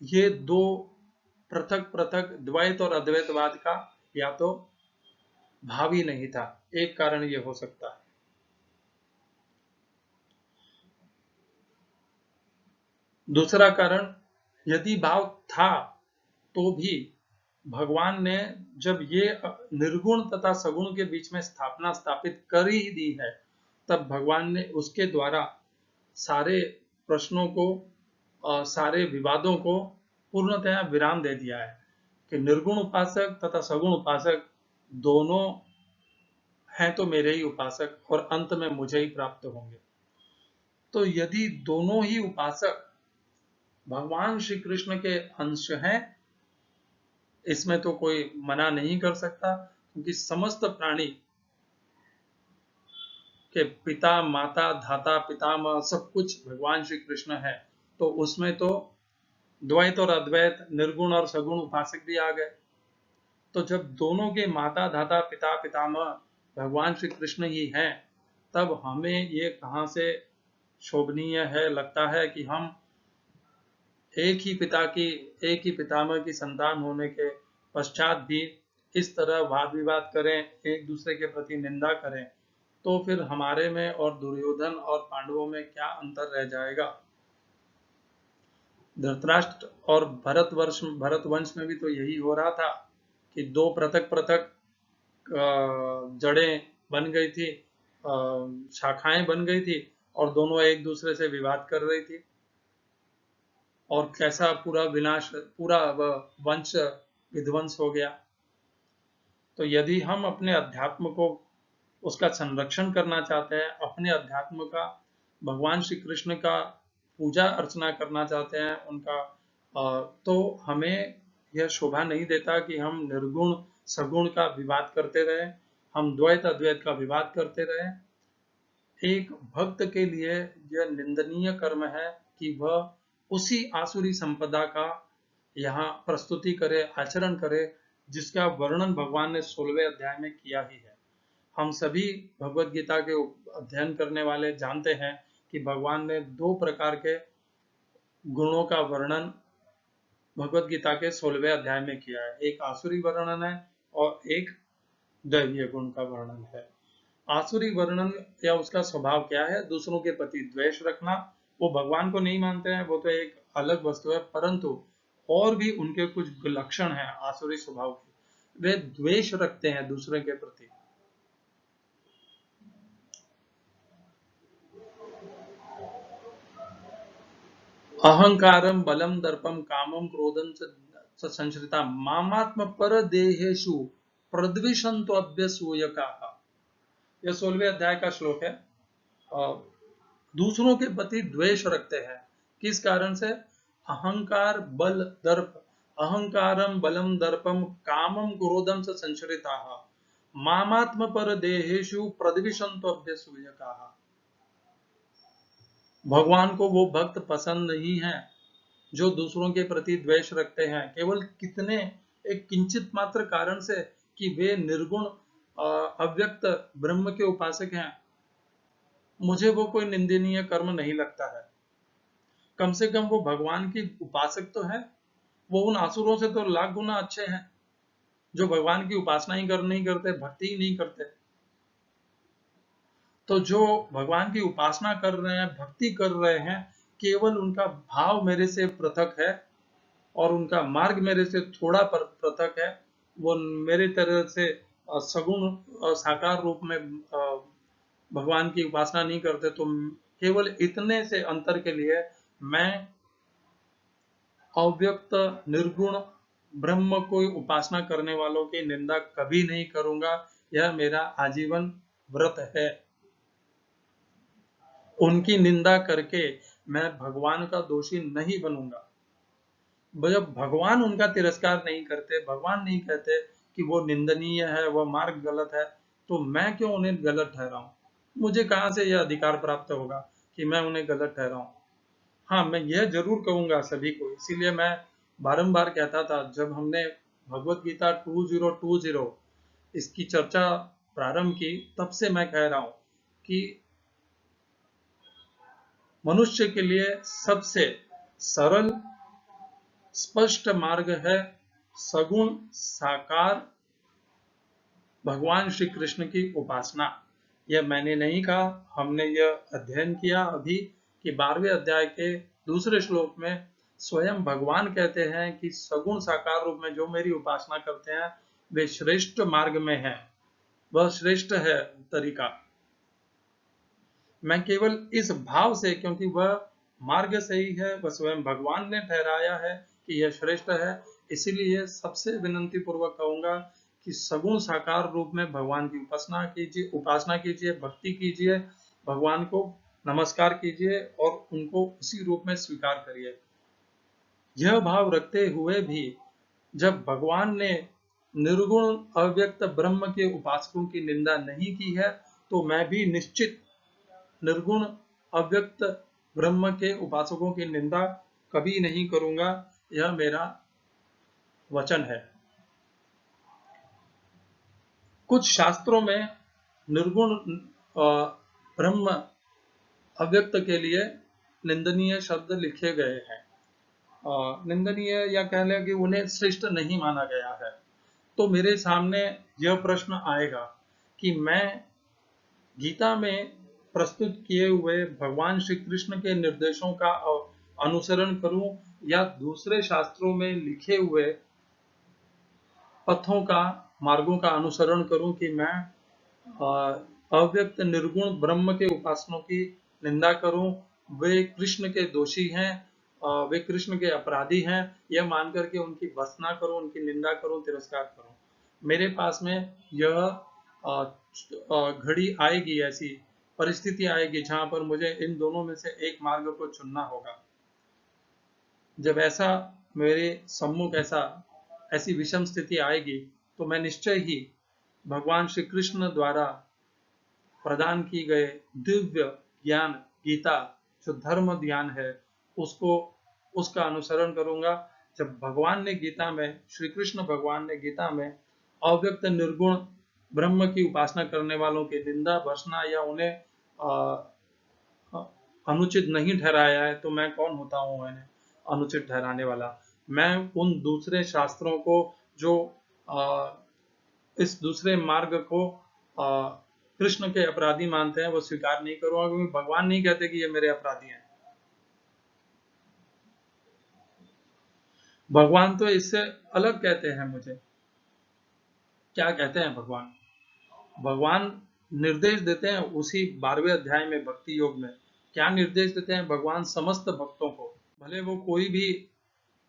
ये दो पृथक पृथक द्वैत और अद्वैतवाद का या तो भाव ही नहीं था। एक कारण ये हो सकता है। दूसरा कारण, यदि भाव था तो भी भगवान ने जब ये निर्गुण तथा सगुण के बीच में स्थापना स्थापित कर ही दी है, तब भगवान ने उसके द्वारा सारे प्रश्नों को, सारे विवादों को पूर्णतया विराम दे दिया है कि निर्गुण उपासक तथा सगुण उपासक दोनों हैं तो मेरे ही उपासक और अंत में मुझे ही प्राप्त होंगे। तो यदि दोनों ही उपासक भगवान श्री कृष्ण के अंश हैं, इसमें तो कोई मना नहीं कर सकता, क्योंकि समस्त प्राणी के पिता, माता, धाता, पितामह सब कुछ भगवान श्री कृष्ण है। तो उसमें तो द्वैत और अद्वैत, निर्गुण और सगुण उपासक भी आ गए। तो जब दोनों के माता, धाता, पिता, पितामह भगवान श्री कृष्ण ही हैं, तब हमें ये कहां से शोभनीय है, लगता है कि हम एक ही पिता की, एक ही पितामह की संतान होने के पश्चात भी इस तरह वाद विवाद करें, एक दूसरे के प्रति निंदा करें, तो फिर हमारे में और दुर्योधन और पांडवों में क्या अंतर रह जाएगा। धृतराष्ट्र और भरतवंश में भी तो यही हो रहा था कि दो पृथक पृथक जड़ें बन गई थी, शाखाएं बन गई थी और दोनों एक दूसरे से विवाद कर रही थी, और कैसा पूरा विनाश, पूरा वंश विध्वंस हो गया। तो यदि हम अपने अध्यात्म को, उसका संरक्षण करना चाहते हैं, अपने अध्यात्म का, भगवान श्री कृष्ण का पूजा अर्चना करना चाहते हैं, उनका, तो हमें यह शोभा नहीं देता कि हम निर्गुण सगुण का विवाद करते रहें, हम द्वैत अद्वैत का विवाद करते रहें। एक भक्त के लिए यह निंदनीय कर्म है कि वह उसी आसुरी संपदा का यहाँ प्रस्तुति करे, आचरण करे, जिसका वर्णन भगवान ने 16वें अध्याय में किया ही है। हम सभी भगवत गीता के अध्ययन करने वाले जानते हैं कि भगवान ने दो प्रकार के गुणों का वर्णन भगवत गीता के 16वें अध्याय में किया है। एक आसुरी वर्णन है और एक दैवीय गुण का वर्णन है। आसुरी वर्णन या उसका स्वभाव क्या है? दूसरों के प्रति द्वेष रखना। वो भगवान को नहीं मानते हैं, वो तो एक अलग वस्तु है, परंतु और भी उनके कुछ लक्षण हैं आसुरी स्वभाव के। वे द्वेष रखते हैं दूसरे के प्रति। अहंकारम बलम दर्पम कामम क्रोधम च संश्रिता मामात्म पर देहेषु प्रद्विषंतो अभ्यसूयकाः। यह 16वें अध्याय का श्लोक है। दूसरों के प्रति द्वेष रखते हैं, किस कारण से? अहंकार बल दर्प, अहंकारम बलम दर्पम कामम क्रोधम च संश्रिताः मामात्म पर देहेषु प्रद्विषंतो अभ्यसूयकाः। भगवान को वो भक्त पसंद नहीं है जो दूसरों के प्रति द्वेष रखते हैं, केवल कितने एक किंचित मात्र कारण से कि वे निर्गुण अव्यक्त ब्रह्म के उपासक हैं। मुझे वो कोई निंदनीय कर्म नहीं लगता है। कम से कम वो भगवान की उपासक तो है, वो उन असुरों से तो लाख गुना अच्छे हैं जो भगवान की उपासना ही नहीं करते, भक्ति ही नहीं करते। तो जो भगवान की उपासना कर रहे हैं, भक्ति कर रहे हैं, केवल उनका भाव मेरे से पृथक है और उनका मार्ग मेरे से थोड़ा पृथक है। वो मेरे तरह से सगुण साकार रूप में भगवान की उपासना नहीं करते। तो केवल इतने से अंतर के लिए मैं अव्यक्त निर्गुण ब्रह्म को उपासना करने वालों की निंदा कभी नहीं करूंगा। यह मेरा आजीवन व्रत है। उनकी निंदा करके मैं भगवान का दोषी नहीं बनूंगा। जब भगवान उनका तिरस्कार नहीं करते, भगवान नहीं कहते कि वो निंदनीय है, वह मार्ग गलत है, तो मैं क्यों उन्हें गलत ठहराऊं? मुझे कहां से यह अधिकार प्राप्त होगा कि मैं उन्हें गलत ठहराऊं? हाँ, मैं यह जरूर कहूंगा सभी को, इसीलिए मैं बारंबार कहता था जब हमने भगवत गीता 2020 इसकी चर्चा प्रारंभ की, तब से मैं कह रहा हूं कि मनुष्य के लिए सबसे सरल स्पष्ट मार्ग है सगुण साकार भगवान श्री कृष्ण की उपासना। यह मैंने नहीं कहा, हमने यह अध्ययन किया अभी कि 12वें अध्याय के दूसरे श्लोक में स्वयं भगवान कहते हैं कि सगुण साकार रूप में जो मेरी उपासना करते हैं वे श्रेष्ठ मार्ग में हैं, वह श्रेष्ठ है तरीका। मैं केवल इस भाव से, क्योंकि वह मार्ग सही है, वह स्वयं भगवान ने ठहराया है कि यह श्रेष्ठ है, इसीलिए सबसे विनंती पूर्वक कहूंगा कि सगुण साकार रूप में भगवान की उपासना कीजिए, भक्ति कीजिए, भगवान को नमस्कार कीजिए और उनको उसी रूप में स्वीकार करिए। यह भाव रखते हुए भी जब भगवान ने निर्गुण अव्यक्त ब्रह्म के उपासकों की निंदा नहीं की है, तो मैं भी निश्चित निर्गुण अव्यक्त ब्रह्म के उपासकों की निंदा कभी नहीं करूंगा। यह मेरा वचन है। कुछ शास्त्रों में निर्गुण ब्रह्म अव्यक्त के लिए निंदनीय शब्द लिखे गए हैं। निंदनीय या कह लें कि उन्हें श्रेष्ठ नहीं माना गया है। तो मेरे सामने यह प्रश्न आएगा कि मैं गीता में प्रस्तुत किए हुए भगवान श्री कृष्ण के निर्देशों का अनुसरण करूं या दूसरे शास्त्रों में लिखे हुए पथों का, मार्गों का अनुसरण करूं कि मैं अव्यक्त निर्गुण ब्रह्म के उपासकों की निंदा करूं। वे कृष्ण के दोषी हैं, वे कृष्ण के अपराधी हैं, यह मान करके उनकी भर्त्सना करूं, उनकी निंदा करूं, तिरस्कार करूं। मेरे पास में यह घड़ी आएगी, ऐसी परिस्थिति आएगी जहां पर मुझे इन दोनों में से एक मार्ग को चुनना होगा। जब ऐसा मेरे सम्मुख ऐसी विषम स्थिति आएगी, तो मैं निश्चय ही भगवान श्री कृष्ण द्वारा प्रदान की गए दिव्य ज्ञान गीता, जो धर्म ज्ञान है, उसका अनुसरण करूंगा। जब भगवान ने गीता में, श्री कृष्ण भगवान ने गीता में अव्यक्त निर्गुण ब्रह्म की उपासना करने वालों की निंदा, भर्त्सना या उन्हें अनुचित नहीं ठहराया है, तो मैं कौन होता हूं उन्हें अनुचित ठहराने वाला? मैं उन दूसरे शास्त्रों को जो इस दूसरे मार्ग को कृष्ण के अपराधी मानते हैं, वो स्वीकार नहीं करूंगा, क्योंकि भगवान नहीं कहते कि ये मेरे अपराधी हैं। भगवान तो इससे अलग कहते हैं मुझे। क्या कहते हैं भगवान? भगवान निर्देश देते हैं उसी 12वें अध्याय में भक्ति योग में। क्या निर्देश देते हैं भगवान? समस्त भक्तों को भले वो कोई भी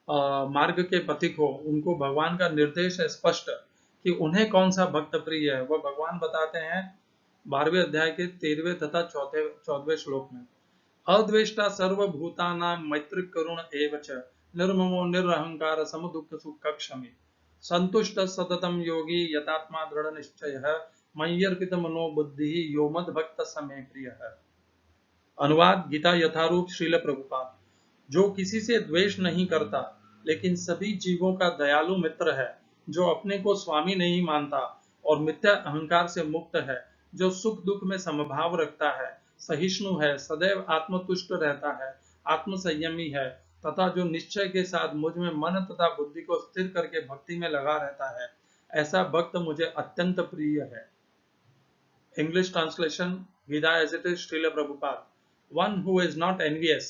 मार्ग के पथिक हो, उनको भगवान का निर्देश है स्पष्ट कि उन्हें कौन सा भक्त प्रिय है। वह भगवान बताते हैं 12वें अध्याय के 13वें तथा 14वें श्लोक में। अद्वेष्टा सर्वभूतानां मैत्री करुण एव च निर्ममो निरहंकार समदुःख सुख क्षमी संतुष्ट सततम योगी यतात्मा दृढ़ निश्चय मय्यर्पित मनोबुद्धि यो मद भक्त समय प्रिय है। अनुवाद गीता यथारूप श्रील प्रभुपाद। जो किसी से द्वेष नहीं करता लेकिन सभी जीवों का दयालु मित्र है, जो अपने को स्वामी नहीं मानता और मिथ्या अहंकार से मुक्त है, जो सुख दुख में समभाव रखता है, सहिष्णु है, सदैव आत्मतुष्ट रहता है, आत्म संयमी है तथा जो निश्चय के साथ मुझ में मन तथा बुद्धि को स्थिर करके भक्ति में लगा रहता है, ऐसा भक्त मुझे अत्यंत प्रिय है। English translation, Gita as it is, Srila Prabhupada. One who is not envious,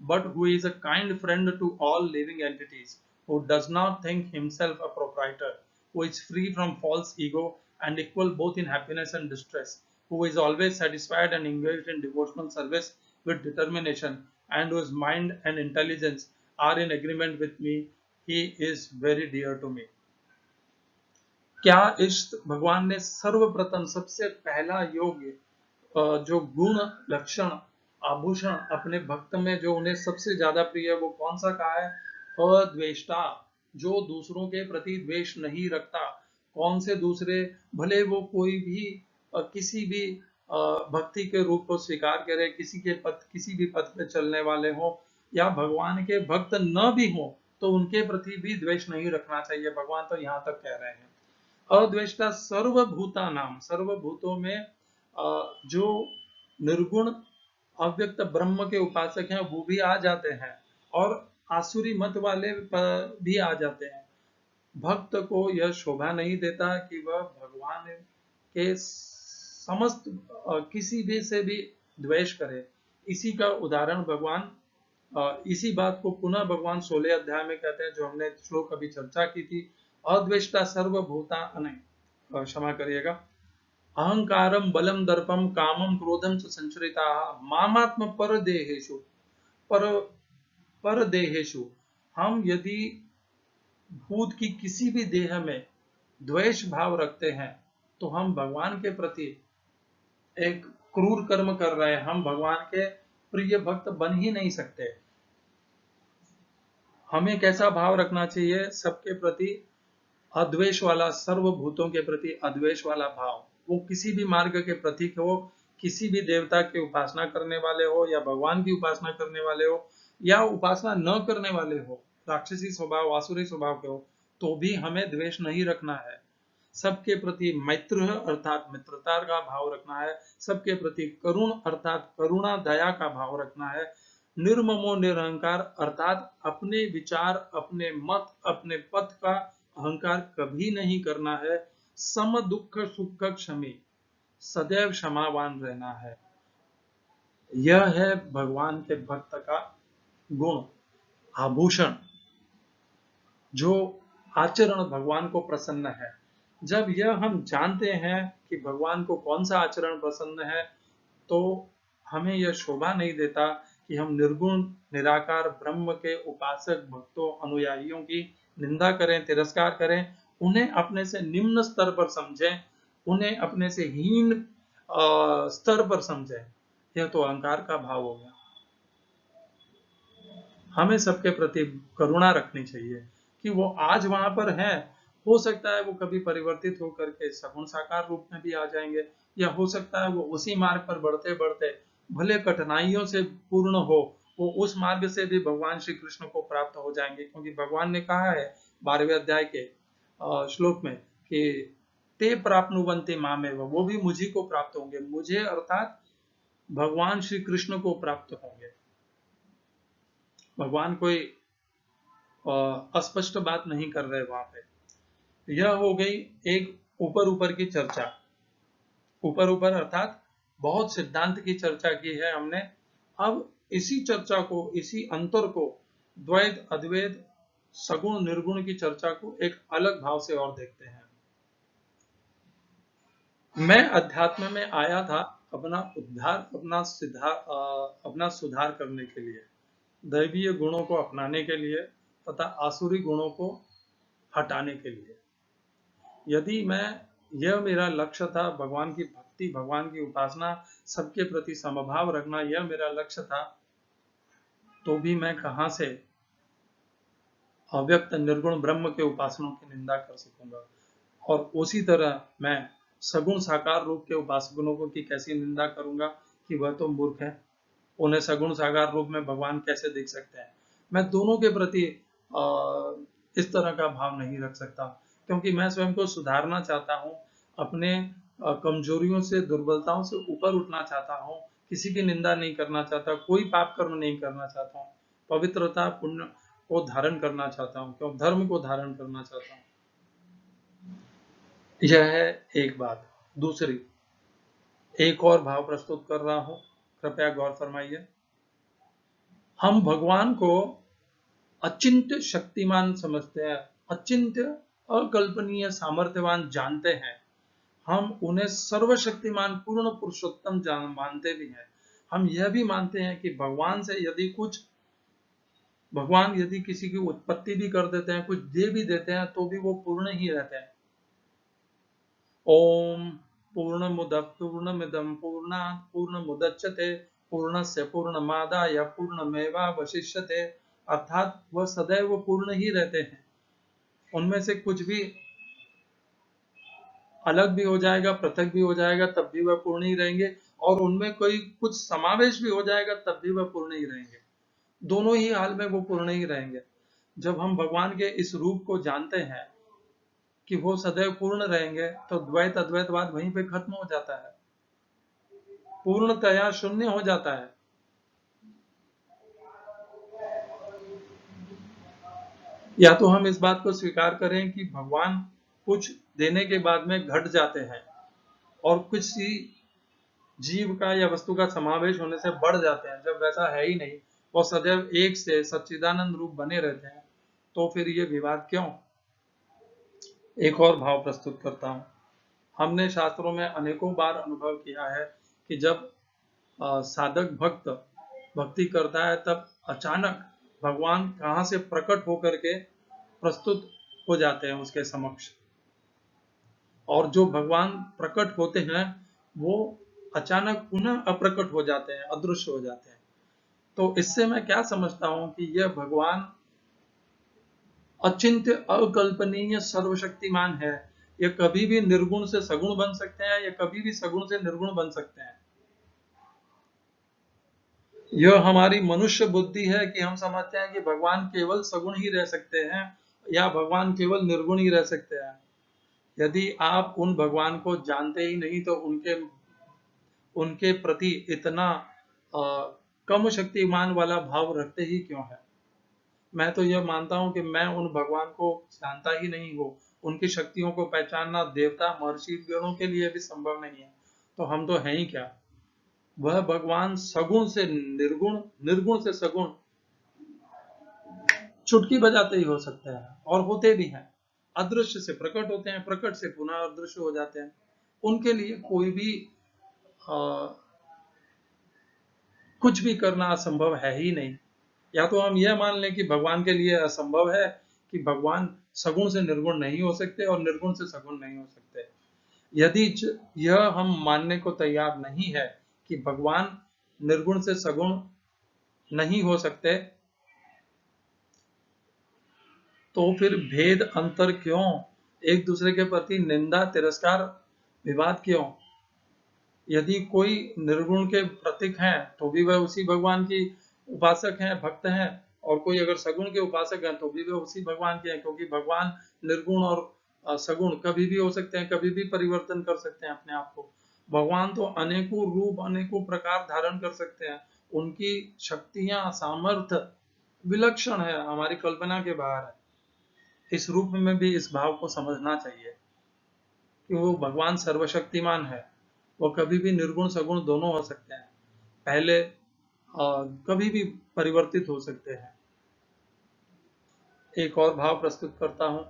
but who is a kind friend to all living entities, who does not think himself a proprietor, who is free from false ego and equal both in happiness and distress, who is always satisfied and engaged in devotional service with determination, and whose mind and intelligence are in agreement with me, he is very dear to me. क्या इस भगवान ने सर्वप्रथम सबसे पहला योग जो गुण लक्षण आभूषण अपने भक्त में जो उन्हें सबसे ज्यादा प्रिय है वो कौन सा कहा है? अद्वेष्टा, जो दूसरों के प्रति द्वेष नहीं रखता। कौन से दूसरे? भले वो कोई भी किसी भी भक्ति के रूप को स्वीकार करे, किसी भी पथ पे चलने वाले हो या भगवान के भक्त न भी हो तो उनके प्रति भी द्वेष नहीं रखना चाहिए। भगवान तो यहाँ तक कह रहे हैं अद्वेष्टा सर्वभूता नाम, सर्वभूतों में जो निर्गुण अव्यक्त ब्रह्म के उपासक हैं वो भी आ जाते हैं और आसुरी मत वाले भी आ जाते हैं। भक्त को यह शोभा नहीं देता कि वह भगवान के समस्त किसी भी से भी द्वेष करे। इसी का उदाहरण भगवान इसी बात को पुनः भगवान 16 अध्याय में कहते हैं, जो हमने श्लोक अभी चर्चा की थी। अद्वेष्टा सर्वभूता क्षमा करिएगा, अहंकारम बलम दर्पम कामम क्रोधम च संचरिता मामात्म परदेहेषु। हम यदि भूत की किसी भी देह में द्वेष भाव रखते हैं तो हम भगवान के प्रति एक क्रूर कर्म कर रहे हैं। हम भगवान के प्रिय भक्त बन ही नहीं सकते। हमें कैसा भाव रखना चाहिए? सबके प्रति अद्वेष वाला, सर्वभूतों के प्रति अद्वेष वाला भाव। वो किसी भी मार्ग के प्रतीक हो, किसी भी देवता की उपासना करने वाले हो या भगवान की उपासना करने वाले हो या उपासना न करने वाले हो, राक्षसी स्वभाव आसुरी स्वभाव के हो, तो भी हमें द्वेष नहीं रखना है। सबके प्रति मैत्र अर्थात मित्रता का भाव रखना है। सबके प्रति करुण अर्थात करुणा दया का भाव रखना है। निर्ममो निरहंकार अर्थात अपने विचार, अपने मत, अपने पथ का अहंकार कभी नहीं करना है। सम दुख सुख क्षमी, सदैव क्षमावान रहना है। यह है भगवान के भक्त का गुण, आभूषण, जो आचरण भगवान को प्रसन्न है। जब यह हम जानते हैं कि भगवान को कौन सा आचरण पसंद है तो हमें यह शोभा नहीं देता कि हम निर्गुण निराकार ब्रह्म के उपासक भक्तों अनुयायियों की निंदा करें, तिरस्कार करें, उन्हें अपने से निम्न स्तर पर समझें, उन्हें अपने से हीन स्तर पर समझें। यह तो अहंकार का भाव हो गया। हमें सबके प्रति करुणा रखनी चाहिए कि वो आज वहां पर है, हो सकता है वो कभी परिवर्तित होकर के सगुण साकार रूप में भी आ जाएंगे, या हो सकता है वो उसी मार्ग पर बढ़ते बढ़ते भले कठिनाइयों से पूर्ण हो, वो उस मार्ग से भी भगवान श्री कृष्ण को प्राप्त हो जाएंगे। क्योंकि भगवान ने कहा है 12वें अध्याय के श्लोक में कि ते प्राप्नुवन्ति मामेव, वो भी मुझी को प्राप्त होंगे। मुझे अर्थात भगवान श्री कृष्ण को प्राप्त होंगे। भगवान कोई अस्पष्ट बात नहीं कर रहे वहां पे। यह हो गई एक ऊपर ऊपर की चर्चा। ऊपर ऊपर अर्थात बहुत सिद्धांत की चर्चा की है हमने। अब इसी चर्चा को, इसी अंतर को, द्वैत अद्वैत सगुण निर्गुण की चर्चा को एक अलग भाव से और देखते हैं। मैं अध्यात्म में आया था अपना उद्धार, अपना सुधार करने के लिए। दैवीय गुणों को अपनाने के लिए तथा आसुरी गुणों को हटाने के लिए। यदि यह मेरा लक्ष्य था, भगवान की भक्ति, भगवान की उपासना, सबके प्रति समभाव रखना, यह मेरा लक्ष्य था, तो भी मैं कहां से अव्यक्त निर्गुण ब्रह्म के उपासनों की निंदा कर सकूंगा। और उसी तरह मैं सगुण साकार रूप के उपासकों की कैसी निंदा करूंगा कि वह तो मूर्ख है, उन्हें सगुण साकार रूप में भगवान कैसे देख सकते हैं। मैं दोनों के प्रति इस तरह का भाव नहीं रख सकता, क्योंकि मैं स्वयं को सुधारना चाहता हूँ, अपने कमजोरियों से, दुर्बलताओं से ऊपर उठना चाहता हूँ, किसी की निंदा नहीं करना चाहता, कोई पाप कर्म नहीं करना चाहता हूँ, पवित्रता पुण्य को धारण करना चाहता हूँ, क्यों धर्म को धारण करना चाहता हूँ। यह है एक बात। दूसरी, एक और भाव प्रस्तुत कर रहा हूं, कृपया गौर फरमाइए। हम भगवान को अचिंत्य शक्तिमान समझते हैं, अचिंत्य अकल्पनीय सामर्थ्यवान जानते हैं। हम उन्हें सर्वशक्तिमान पूर्ण पुरुषोत्तम मानते भी हैं। हम यह भी मानते हैं कि भगवान यदि किसी की उत्पत्ति भी कर देते हैं, कुछ दे भी देते हैं, तो भी वो पूर्ण ही रहते हैं। ओम पूर्णमुदः पूर्णमिदं पूर्णात् पूर्णमुदच्यते पूर्णस्य पूर्णमादाय पूर्णमेवावशिष्यते, अर्थात वह सदैव पूर्ण ही रहते हैं। उनमें से कुछ भी अलग भी हो जाएगा, पृथक भी हो जाएगा, तब भी वह पूर्ण ही रहेंगे, और उनमें कोई कुछ समावेश भी हो जाएगा, तब भी वह पूर्ण ही रहेंगे। दोनों ही हाल में वो पूर्ण ही रहेंगे। जब हम भगवान के इस रूप को जानते हैं कि वो सदैव पूर्ण रहेंगे, तो द्वैत अद्वैतवाद वहीं पे खत्म हो जाता है, पूर्णतया शून्य हो जाता है। या तो हम इस बात को स्वीकार करें कि भगवान कुछ देने के बाद में घट जाते हैं और किसी जीव का या वस्तु का समावेश होने से बढ़ जाते हैं, जब वैसा है ही नहीं, वो सदैव एक से सच्चिदानंद रूप बने रहते हैं, तो फिर ये विवाद क्यों। एक और भाव प्रस्तुत करता हूं। हमने शास्त्रों में अनेकों बार अनुभव किया है कि जब साधक भक्त भक्ति करता है, तब अचानक भगवान कहां से प्रकट होकर के प्रस्तुत हो जाते हैं उसके समक्ष, और जो भगवान प्रकट होते हैं वो अचानक पुनः अप्रकट हो जाते हैं, अदृश्य हो जाते हैं। तो इससे मैं क्या समझता हूं कि यह भगवान अचिंत्य अकल्पनीय सर्वशक्तिमान है। ये कभी भी निर्गुण से सगुण बन सकते हैं, या कभी भी सगुण से निर्गुण बन सकते हैं। यह हमारी मनुष्य बुद्धि है कि हम समझते हैं कि भगवान केवल सगुण ही रह सकते हैं, या भगवान केवल निर्गुण ही रह सकते हैं। यदि आप उन भगवान को जानते ही नहीं, तो उनके प्रति इतना कम शक्तिमान वाला भाव रखते ही क्यों है। मैं तो यह मानता हूं कि मैं उन भगवान को जानता ही नहीं हूं, उनकी शक्तियों को पहचानना देवता महर्षि गणों के लिए भी संभव नहीं है, तो हम तो हैं ही क्या। वह भगवान सगुण से निर्गुण, निर्गुण से सगुण चुटकी बजाते ही हो सकते हैं, और होते भी हैं। अदृश्य से प्रकट होते हैं, प्रकट से पुनः अदृश्य हो जाते हैं। उनके लिए कोई भी कुछ भी करना असंभव है ही नहीं। या तो हम यह मान लें कि भगवान के लिए असंभव है कि भगवान सगुण से निर्गुण नहीं हो सकते और निर्गुण से सगुण नहीं हो सकते। यदि यह हम मानने को तैयार नहीं है कि भगवान निर्गुण से सगुण नहीं हो सकते, तो फिर भेद अंतर क्यों, एक दूसरे के प्रति निंदा तिरस्कार विवाद क्यों। यदि कोई निर्गुण के प्रतीक हैं, तो भी वह उसी भगवान की उपासक हैं, भक्त हैं, और कोई अगर सगुण के उपासक हैं, तो भी वह उसी भगवान के हैं, क्योंकि भगवान निर्गुण और सगुण कभी भी हो सकते हैं, कभी भी परिवर्तन कर सकते हैं अपने आप को। भगवान तो अनेकों रूप, अनेकों प्रकार धारण कर सकते हैं। उनकी शक्तियां, सामर्थ्य विलक्षण है, हमारी कल्पना के बाहर है। इस रूप में भी इस भाव को समझना चाहिए कि वो भगवान सर्वशक्तिमान है, वो कभी भी निर्गुण सगुण दोनों हो सकते हैं, पहले कभी भी परिवर्तित हो सकते हैं। एक और भाव प्रस्तुत करता हूं।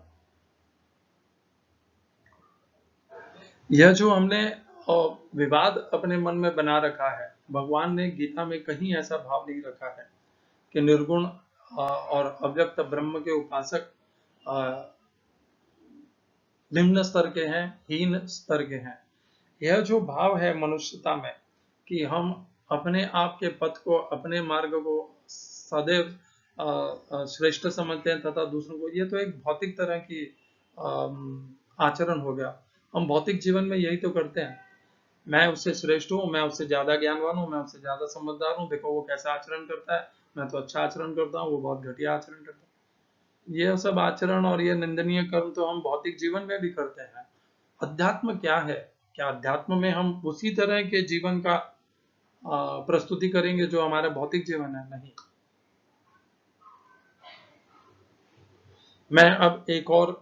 यह जो हमने विवाद अपने मन में बना रखा है, भगवान ने गीता में कहीं ऐसा भाव नहीं रखा है कि निर्गुण और अव्यक्त ब्रह्म के उपासक निम्न स्तर के हैं, हीन स्तर के हैं। यह जो भाव है मनुष्यता में कि हम अपने आप के पथ को, अपने मार्ग को सदैव श्रेष्ठ समझते हैं तथा दूसरों को, ये तो एक भौतिक तरह की आचरण हो गया। हम भौतिक जीवन में यही तो करते हैं, मैं उससे श्रेष्ठ हूँ, मैं उससे ज्यादा ज्ञानवान हूँ, मैं उससे ज्यादा समझदार हूँ, देखो वो कैसा आचरण करता है, मैं तो अच्छा आचरण करता हूँ, वो बहुत घटिया आचरण करता है। ये सब आचरण और ये निंदनीय कर्म तो हम भौतिक जीवन में भी करते हैं। अध्यात्म क्या है? क्या अध्यात्म में हम उसी तरह के जीवन का प्रस्तुति करेंगे जो हमारा भौतिक जीवन है? नहीं। मैं अब एक और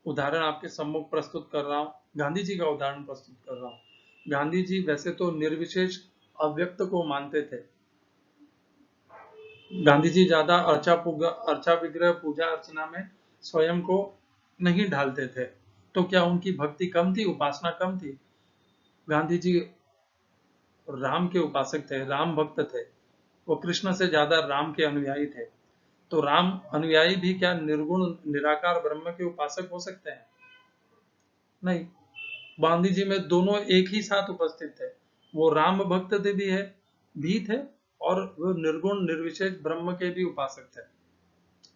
उदाहरण आपके सम्मुख प्रस्तुत कर रहा हूँ, गांधी जी का उदाहरण प्रस्तुत कर रहा हूँ। गांधी जी वैसे तो निर्विशेष अव्यक्त को मानते थे। गांधी जी ज्यादा अर्चा विग्रह पूजा अर्चना में स्वयं को नहीं ढालते थे। तो क्या उनकी भक्ति कम थी, उपासना कम थी? गांधी जी राम के उपासक थे, राम भक्त थे। वो कृष्ण से ज्यादा राम के अनुयायी थे। तो राम अनुयायी भी क्या निर्गुण निराकार ब्रह्म के उपासक हो सकते हैं? नहीं। गांधी जी में दोनों एक ही साथ उपस्थित थे। वो राम भक्त थे भी थे और वो निर्गुण निर्विशेष ब्रह्म के भी उपासक थे।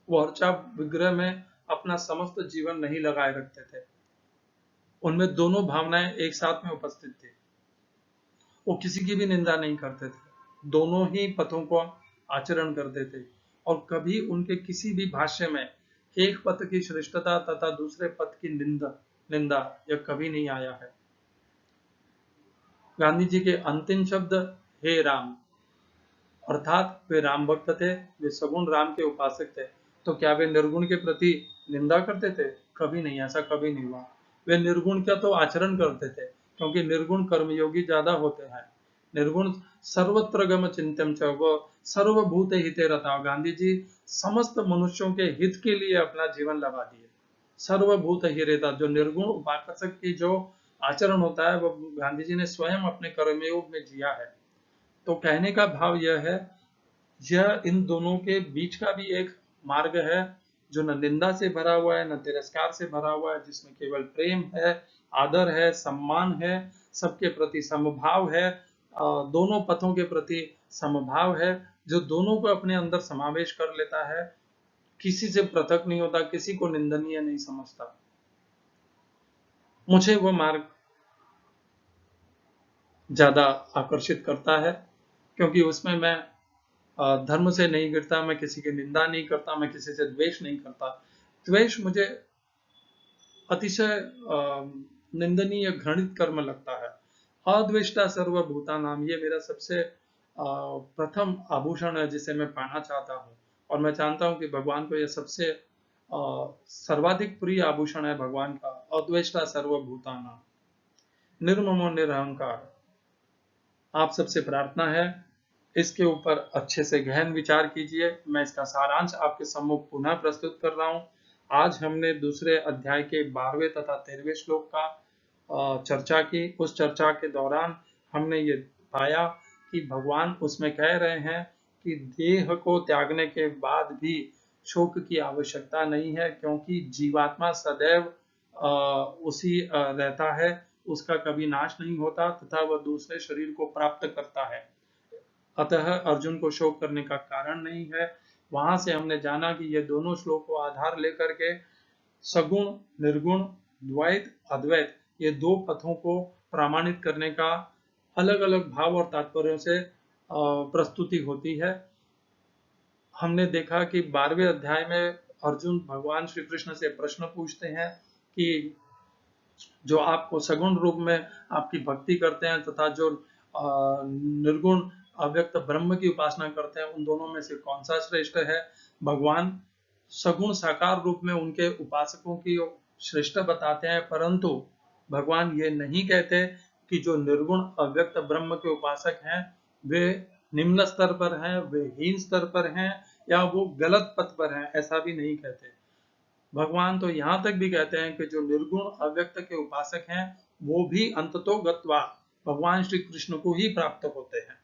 वो अर्चा विग्रह में अपना समस्त जीवन नहीं लगाए रखते थे। उनमें दोनों भावनाएं एक साथ में उपस्थित थी। वो किसी की भी निंदा नहीं करते थे, दोनों ही पथों को आचरण करते थे और कभी उनके किसी भी भाष्य में एक पथ की श्रेष्ठता तथा दूसरे पथ की निंदा यह कभी नहीं आया है। गांधी जी के अंतिम शब्द हे राम, अर्थात वे राम भक्त थे, वे सगुण राम के उपासक थे। तो क्या वे निर्गुण के प्रति निंदा करते थे? कभी नहीं, ऐसा कभी नहीं हुआ। वे निर्गुण का तो आचरण करते थे, क्योंकि निर्गुण कर्मयोगी ज्यादा होते हैं। निर्गुण सर्वत्र गम चिंतन च, वो सर्वभूत हिते रता। गांधी जी समस्त मनुष्यों के हित के लिए अपना जीवन लगा दिए। सर्वभूत हिरेता, जो निर्गुण उपासक की जो आचरण होता है वो गांधी जी ने स्वयं अपने कर्मयोग में जिया है। तो कहने का भाव यह है, यह इन दोनों के बीच का भी एक मार्ग है जो न निंदा से भरा हुआ है, न तिरस्कार से भरा हुआ है, जिसमें केवल प्रेम है, आदर है, सम्मान है, सबके प्रति समभाव है, दोनों पथों के प्रति समभाव है, जो दोनों को अपने अंदर समावेश कर लेता है, किसी से पृथक नहीं होता, किसी को निंदनीय नहीं समझता। मुझे वो मार्ग ज्यादा आकर्षित करता है, क्योंकि उसमें मैं धर्म से नहीं गिरता, मैं किसी की निंदा नहीं करता, मैं किसी से द्वेष नहीं करता। द्वेष मुझे अतिशय निंदनीय घृणित कर्म लगता है। अद्वेष्टा सर्वभूतानाम, ये मेरा सबसे प्रथम आभूषण है जिसे मैं पाना चाहता हूँ, और मैं जानता हूँ कि भगवान को यह सबसे सर्वाधिक प्रिय आभूषण है भगवान का, अद्वेष्टा सर्वभूतानाम, निर्ममो निरहंकार। आप सबसे प्रार्थना है, इसके ऊपर अच्छे से गहन विचार कीजिए। मैं इसका सारांश आपके सम्मुख पुनः प्रस्तुत कर रहा हूँ। आज हमने दूसरे अध्याय के 12वें तथा 13वें श्लोक का चर्चा की। उस चर्चा के दौरान हमने ये पाया कि भगवान उसमें कह रहे हैं कि देह को त्यागने के बाद भी शोक की आवश्यकता नहीं है, क्योंकि जीवात्मा सदैव उसी रहता है, उसका कभी नाश नहीं होता तथा वह दूसरे शरीर को प्राप्त करता है। अतः अर्जुन को शोक करने का कारण नहीं है। वहां से हमने जाना कि ये दोनों श्लोक को आधार लेकर के सगुण, निर्गुण, द्वैत, अद्वैत, ये दो पथों को प्रमाणित करने का अलग अलग भाव और तात्पर्यों से प्रस्तुति होती है। हमने देखा कि 12वें अध्याय में अर्जुन भगवान श्री कृष्ण से प्रश्न पूछते हैं कि जो आपको सगुण रूप में आपकी भक्ति करते हैं तथा जो निर्गुण अव्यक्त ब्रह्म की उपासना करते हैं, उन दोनों में से कौन सा श्रेष्ठ है? भगवान सगुण साकार रूप में उनके उपासकों की श्रेष्ठ बताते हैं, परंतु भगवान ये नहीं कहते कि जो निर्गुण अव्यक्त ब्रह्म के उपासक हैं वे निम्न स्तर पर हैं, वे हीन स्तर पर हैं, या वो गलत पथ पर हैं, ऐसा भी नहीं कहते। भगवान तो यहां तक भी कहते हैं कि जो निर्गुण अव्यक्त के उपासक हैं वो भी अंततो गत्वा भगवान श्री कृष्ण को ही प्राप्त होते हैं।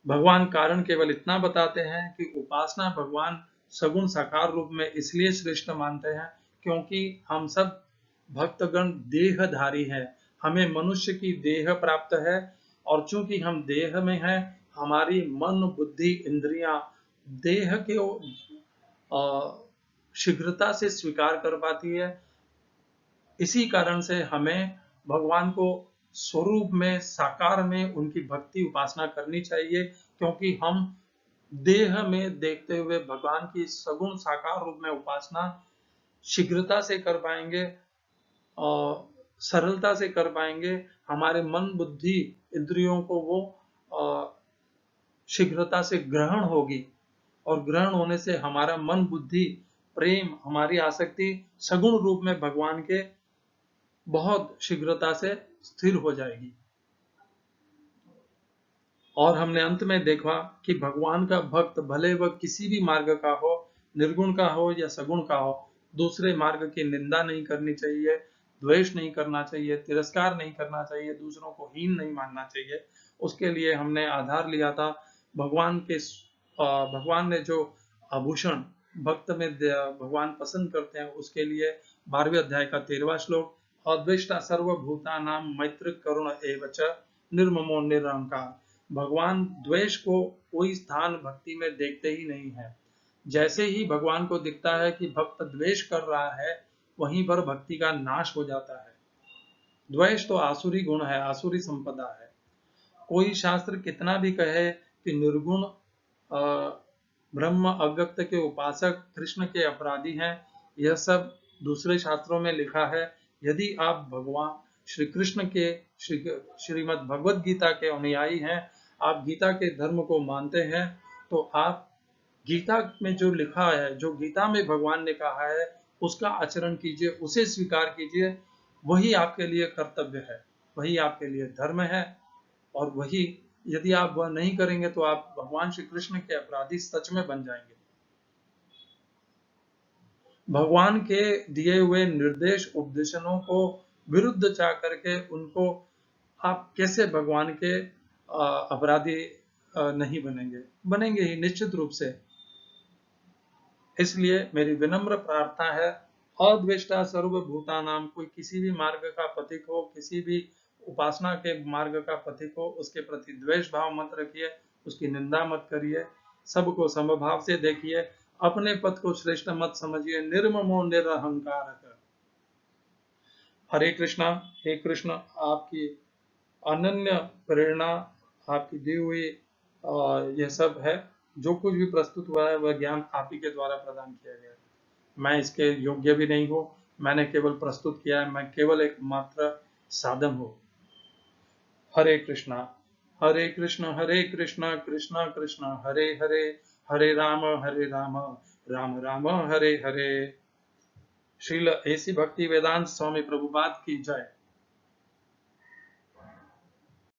भगवान कारण केवल इतना बताते हैं कि उपासना भगवान सगुण साकार रूप में इसलिए श्रेष्ठ मानते हैं क्योंकि हम सब भक्तगण देहधारी हैं, हमें मनुष्य की देह प्राप्त है, और चूंकि हम देह में हैं, हमारी मन बुद्धि इंद्रियां देह के शीघ्रता से स्वीकार कर पाती है। इसी कारण से हमें भगवान को स्वरूप में साकार में उनकी भक्ति उपासना करनी चाहिए, क्योंकि हम देह में देखते हुए भगवान की सगुण साकार रूप में उपासना शीघ्रता से कर पाएंगे और सरलता से कर पाएंगे। हमारे मन बुद्धि इंद्रियों को वो शीघ्रता से ग्रहण होगी, और ग्रहण होने से हमारा मन बुद्धि प्रेम हमारी आसक्ति सगुण रूप में भगवान के बहुत शीघ्रता से स्थिर हो जाएगी। और हमने अंत में देखा कि भगवान का भक्त भले वह किसी भी मार्ग का हो, निर्गुण का हो या सगुण का हो, दूसरे मार्ग की निंदा नहीं करनी चाहिए, द्वेष नहीं करना चाहिए, तिरस्कार नहीं करना चाहिए, दूसरों को हीन नहीं मानना चाहिए। उसके लिए हमने आधार लिया था भगवान ने जो आभूषण भक्त में भगवान पसंद करते हैं, उसके लिए 12वें अध्याय का 13वां श्लोक, अद्वेष्टा सर्वभूतानां मैत्री करुण एवच निर्ममो निरहंकार। भगवान द्वेष को कोई स्थान भक्ति में देखते ही नहीं है। जैसे ही भगवान को दिखता है कि भक्त द्वेष कर रहा है, वहीं पर भक्ति का नाश हो जाता है। द्वेष तो आसुरी गुण है, आसुरी संपदा है। कोई शास्त्र कितना भी कहे कि निर्गुण ब्रह्म अव्यक्त के उपासक कृष्ण के अपराधी हैं, यह सब दूसरे शास्त्रों में लिखा है। यदि आप भगवान श्री कृष्ण के श्रीमद् भगवद गीता के अनुयायी हैं, आप गीता के धर्म को मानते हैं, तो आप गीता में जो लिखा है, जो गीता में भगवान ने कहा है, उसका आचरण कीजिए, उसे स्वीकार कीजिए। वही आपके लिए कर्तव्य है, वही आपके लिए धर्म है, और वही यदि आप वह नहीं करेंगे तो आप भगवान श्री कृष्ण के अपराधी सच में बन जाएंगे। भगवान के दिए हुए निर्देश उपदेशनों को विरुद्ध चाह करके उनको आप कैसे भगवान के अपराधी नहीं बनेंगे? बनेंगे ही निश्चित रूप से। इसलिए मेरी विनम्र प्रार्थना है, अद्वेष्टा सर्वभूतानां, कोई किसी भी मार्ग का पथिक हो, किसी भी उपासना के मार्ग का पथिक हो, उसके प्रति द्वेष भाव मत रखिए, उसकी निंदा मत करिए, सबको समभाव से देखिए, अपने पथ को श्रेष्ठ मत समझिए, निर्ममो निरहंकार। हरे कृष्णा। हे कृष्ण, आपकी अनन्य प्रेरणा, आपकी दी हुई यह सब है। जो कुछ भी प्रस्तुत हुआ है वह ज्ञान आप ही के द्वारा प्रदान किया गया है। मैं इसके योग्य भी नहीं हूँ, मैंने केवल प्रस्तुत किया है, मैं केवल एक मात्र साधन हूँ। हरे कृष्णा। हरे कृष्ण कृष्ण कृष्ण हरे हरे, हरे राम राम राम हरे हरे। श्रील ऐसी भक्ति वेदांत स्वामी प्रभुपाद की जय।